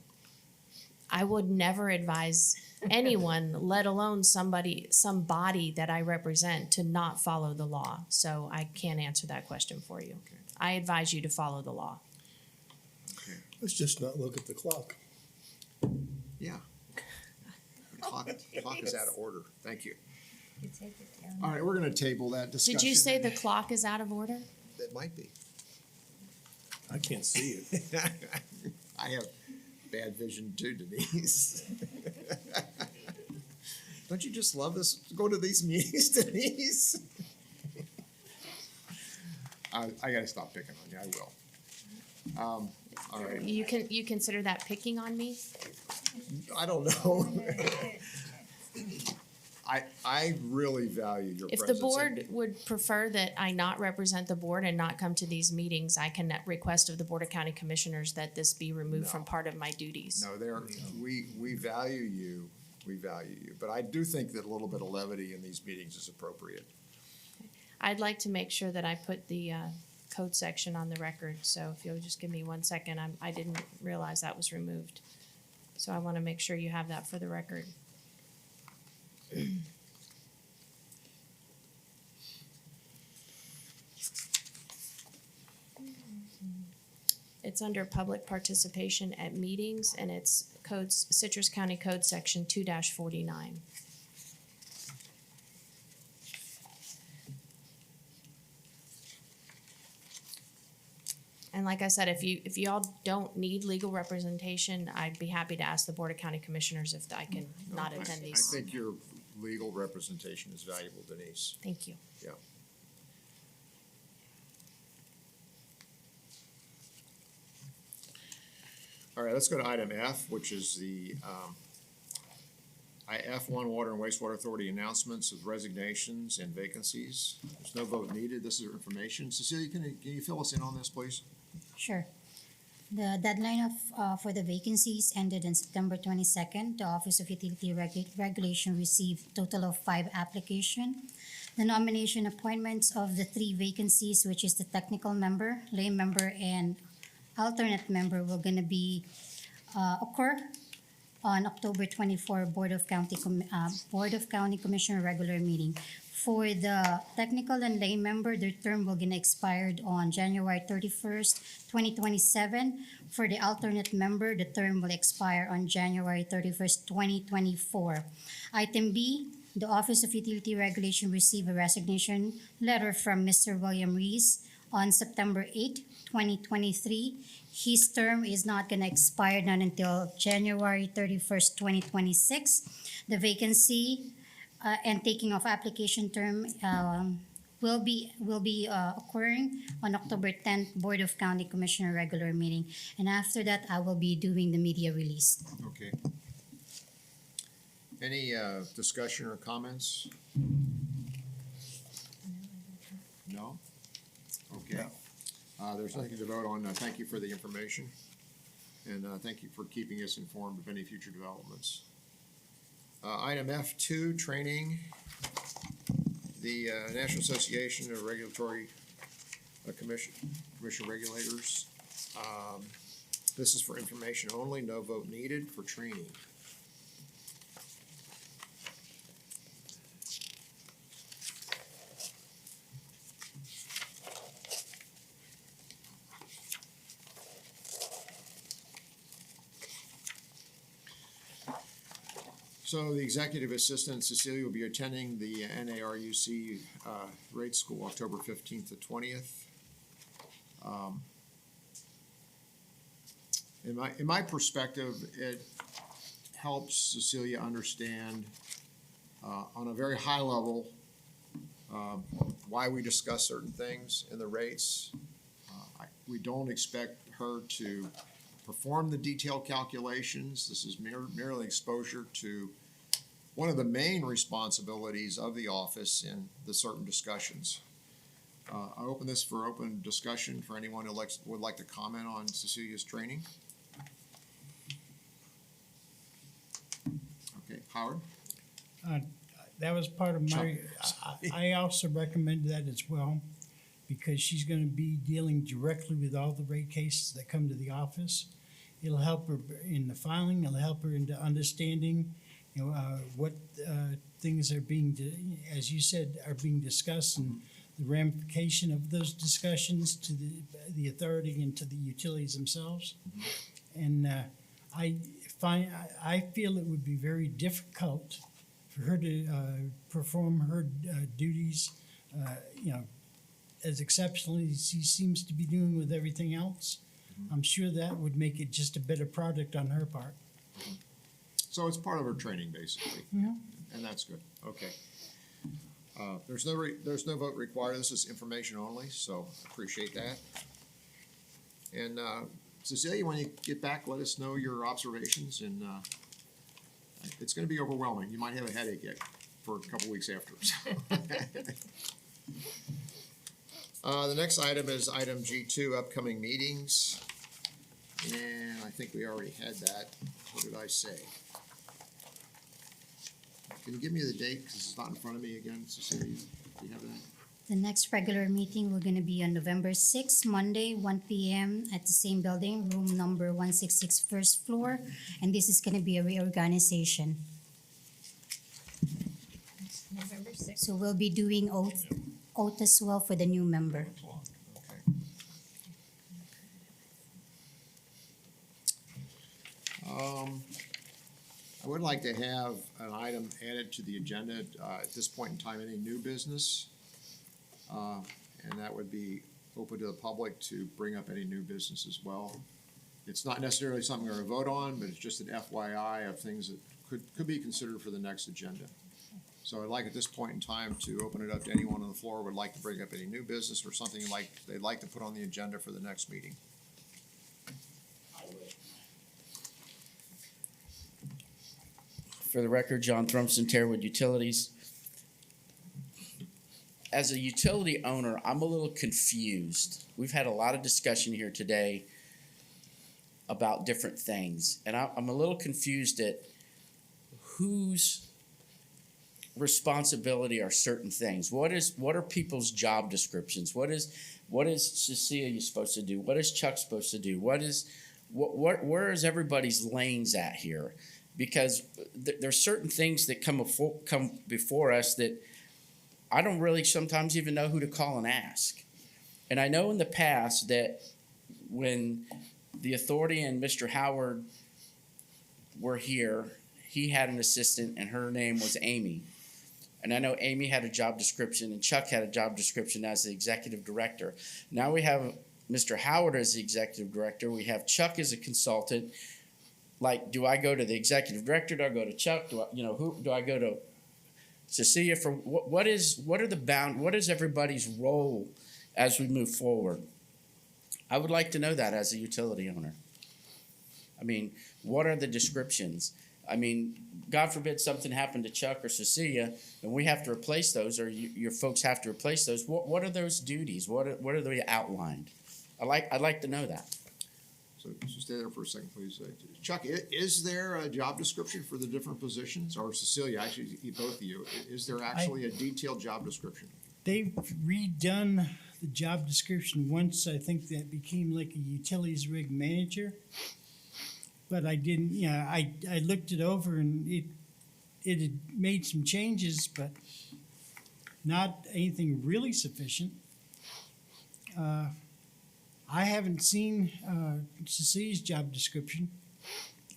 I would never advise anyone, let alone some body that I represent, to not follow the law. So I can't answer that question for you. Okay. I advise you to follow the law. Let's just not look at the clock. Yeah. The clock is out of order. Thank you. All right, we're gonna table that discussion. Did you say the clock is out of order? It might be. I can't see it. I have bad vision too, Denise. Don't you just love this? Go to these meetings, Denise. I gotta stop picking on you. I will. All right. You consider that picking on me? I don't know. I really value your If presence. the board would prefer that I not represent the board and not come to these meetings, I can request of the Board of County Commissioners that this be removed from part of my duties. No, we value you. We value you. But I do think that a little bit of levity in these meetings is appropriate. I'd like to make sure that I put the code section on the record, so if you'll just give me 1 second, I didn't realize that was removed. So I want to make sure you have that for the record. It's under public participation at meetings, and it's codes, Citrus County Code Section 2-49. And like I said, if y'all don't need legal representation, I'd be happy to ask the Board of County Commissioners if I can not attend these. I think your legal representation is valuable, Denise. Thank you. Yeah. All right, let's go to item F, which is the F1 Water and Wastewater Authority announcements of resignations and vacancies. There's no vote needed. This is information. Cecilia, can you fill us in on this, please? Sure. The deadline for the vacancies ended on September 22nd. The Office of Utility Regulation received a total of 5 applications. The nomination appointments of the 3 vacancies, which is the technical member, lay member, and alternate member, will gonna be occur on October 24 Board of County Commissioner regular meeting. For the technical and lay member, their term will gonna expire on January 31st, 2027. For the alternate member, the term will expire on January 31st, 2024. Item B, the Office of Utility Regulation received a resignation letter from Mr. William Rees on September 8, 2023. His term is not gonna expire not until January 31st, 2026. The vacancy and taking of application term will be occurring on October 10th Board of County Commissioner regular meeting. And after that, I will be doing the media release. Okay. Any discussion or comments? No? Okay. There's nothing to vote on. Thank you for the information. And thank you for keeping us informed of any future developments. Item F2, training. The National Association of Regulatory Commission Regulators. This is for information only, no vote needed for training. So the executive assistant, Cecilia, will be attending the NARUC rate school October 15th to 20th. In my perspective, helps Cecilia understand on a very high level why we discuss certain things in the rates. We don't expect her to perform the detailed calculations. This is merely exposure to one of the main responsibilities of the office in the certain discussions. I open this for open discussion for anyone who would like to comment on Cecilia's training. Okay, Howard? That was part of my, I also recommend that as well, because she's gonna be dealing directly with all the rate cases that come to the office. It'll help her in the filing, it'll help her into understanding, what things are being, as you said, are being discussed, and the ramification of those discussions to the authority and to the utilities themselves. And I feel it would be very difficult for her to perform her duties, as exceptionally as she seems to be doing with everything else. I'm sure that would make it just a better product on her part. So it's part of her training, basically. Yeah. And that's good, okay. There's no vote required, this is information only, so appreciate that. And Cecilia, when you get back, let us know your observations, and it's gonna be overwhelming. You might have a headache yet for a couple weeks after. The next item is item G2, upcoming meetings. And I think we already had that. What did I say? Can you give me the date, because it's not in front of me again, Cecilia? Do you have that? The next regular meeting, we're gonna be on November sixth, Monday, 1 p.m. at the same building, room number 166, first floor. And this is gonna be a reorganization. November sixth. So we'll be doing oath as well for the new member. Okay. I would like to have an item added to the agenda, at this point in time, any new business. And that would be open to the public to bring up any new business as well. It's not necessarily something we're gonna vote on, but it's just an FYI of things that could be considered for the next agenda. So I'd like at this point in time to open it up to anyone on the floor who would like to bring up any new business or something they'd like to put on the agenda for the next meeting. For the record, John Thrumpson, Terwood Utilities. As a utility owner, I'm a little confused. We've had a lot of discussion here today about different things, and I'm a little confused at whose responsibility are certain things. What are people's job descriptions? What is Cecilia supposed to do? What is Chuck supposed to do? where is everybody's lanes at here? Because there's certain things that come before us that I don't really sometimes even know who to call and ask. And I know in the past that when the authority and Mr. Howard were here, he had an assistant and her name was Amy. And I know Amy had a job description and Chuck had a job description as the executive director. Now we have Mr. Howard as the executive director. We have Chuck as a consultant. Like, do I go to the executive director? Do I go to Chuck? Who do I go to? Cecilia, for what is everybody's role as we move forward? I would like to know that as a utility owner. I mean, what are the descriptions? I mean, God forbid something happened to Chuck or Cecilia and we have to replace those, or your folks have to replace those. What are those duties? What are they outlined? I'd like to know that. So stay there for a second, please. Chuck, is there a job description for the different positions? Or Cecilia, actually, both of you, is there actually a detailed job description? They've redone the job description once. I think that became like a utilities rig manager. But I didn't, I looked it over and it had made some changes, but not anything really sufficient. I haven't seen Cecilia's job description.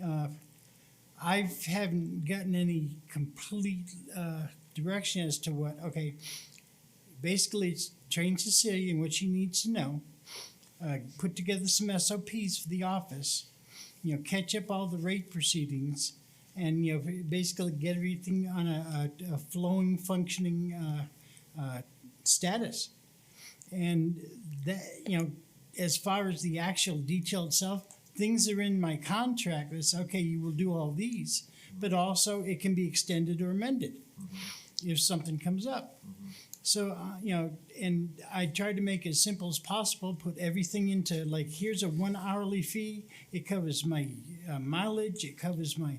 I haven't gotten any complete direction as to what, okay, basically it's train Cecilia in what she needs to know, put together some SOPs for the office, catch up all the rate proceedings, and, you know, basically get everything on a flowing, functioning status. And that, you know, as far as the actual detail itself, things are in my contract that say, okay, you will do all these, but also it can be extended or amended if something comes up. So, you know, and I tried to make it as simple as possible, put everything into, like, here's a 1 hourly fee. It covers my mileage, it covers my,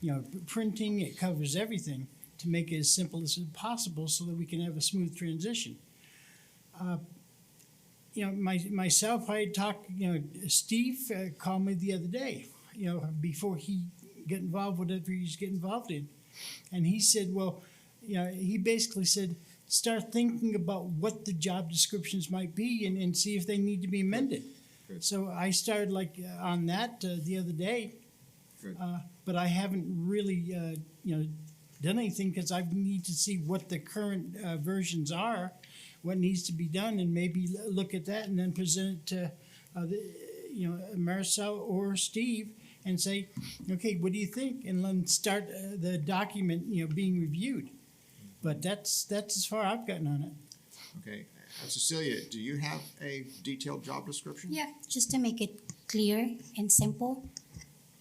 you know, printing, it covers everything, to make it as simple as possible so that we can have a smooth transition. You know, myself, I had talked, you know, Steve called me the other day, you know, before he got involved, whatever he's getting involved in. And he said, well, you know, he basically said, start thinking about what the job descriptions might be and see if they need to be amended. Good. So I started on that the other day. Good. But I haven't really, you know, done anything because I need to see what the current versions are, what needs to be done, and maybe look at that and then present it to, you know, Marcel or Steve and say, okay, what do you think? And then start the document, you know, being reviewed. But that's as far I've gotten on it. Okay. Cecilia, do you have a detailed job description? Yeah, just to make it clear and simple,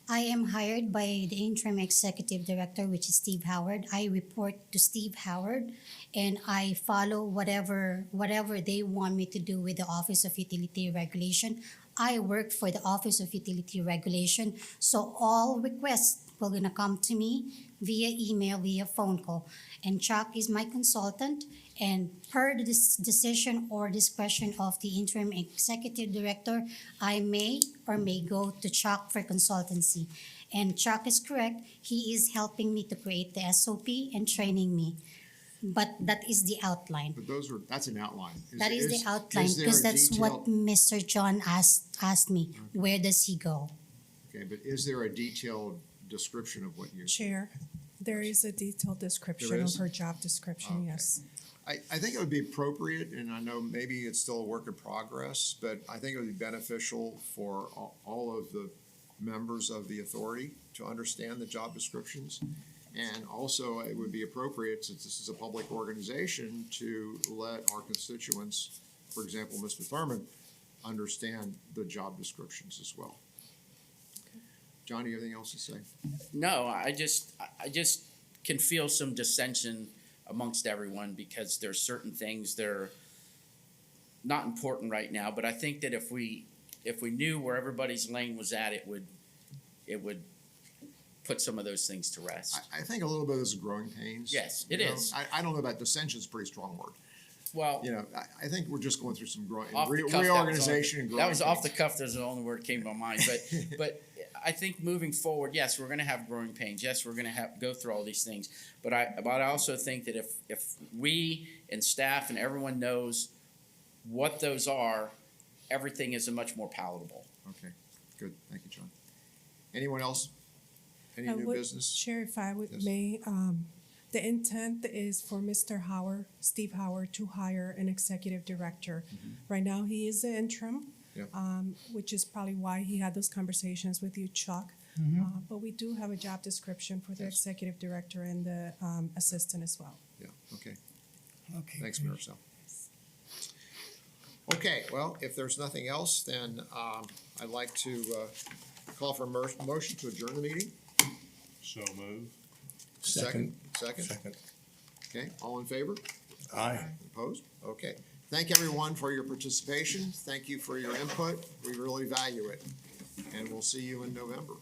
I am hired by the interim executive director, which is Steve Howard. I report to Steve Howard, and I follow whatever they want me to do with the Office of Utility Regulation. I work for the Office of Utility Regulation, so all requests will gonna come to me via email, via phone call. And Chuck is my consultant, and per the decision or discretion of the interim executive director, I may or may go to Chuck for consultancy. And Chuck is correct, he is helping me to create the SOP and training me. But that is the outline. But that's an outline. That is the outline, is there because a that's what detailed- Mr. John asked me. Where does he go? Okay, but is there a detailed description of what you're? Chair, there is a detailed description There of is? her job description, Okay. yes. I think it would be appropriate, and I know maybe it's still a work in progress, but I think it would be beneficial for all of the members of the authority to understand the job descriptions. And also, it would be appropriate, since this is a public organization, to let our constituents, for example, Mr. Thurman, understand the job descriptions as well. John, do you have anything else to say? No, I just can feel some dissension amongst everyone because there's certain things that are not important right now. But I think that if we knew where everybody's lane was at, it would put some of those things to rest. I think a little bit of this is growing pains. Yes, it You know, is. I don't know about dissension, is a pretty strong word. Well, You know, I think we're just going through some growing, off the cuff, reorganization and growing. that was off the pains. cuff. That's the only word that came to my mind. But I think moving forward, yes, we're going to have growing pains. Yes, we're going to go through all these things. But I also think that if we and staff and everyone knows what those are, everything is much more palatable. Okay, good. Thank you, John. Anyone else? Any I new would- business? Chair, if I would Yes. may, the intent is for Mr. Howard, Steve Howard, to hire an executive director. Right now, he is the interim, Yeah. which is probably why he had those conversations with you, Chuck. But we do have a job description for the Yes. executive director and the assistant as well. Yeah, okay. Okay. Thanks, great. Marcel. Okay, well, if there's nothing else, then I'd like to call for a motion to adjourn the meeting. So move. Second? Second. Okay, all in favor? Aye. Opposed? Okay. Thank everyone for your participation. Thank you for your input. We really value it. And we'll see you in November.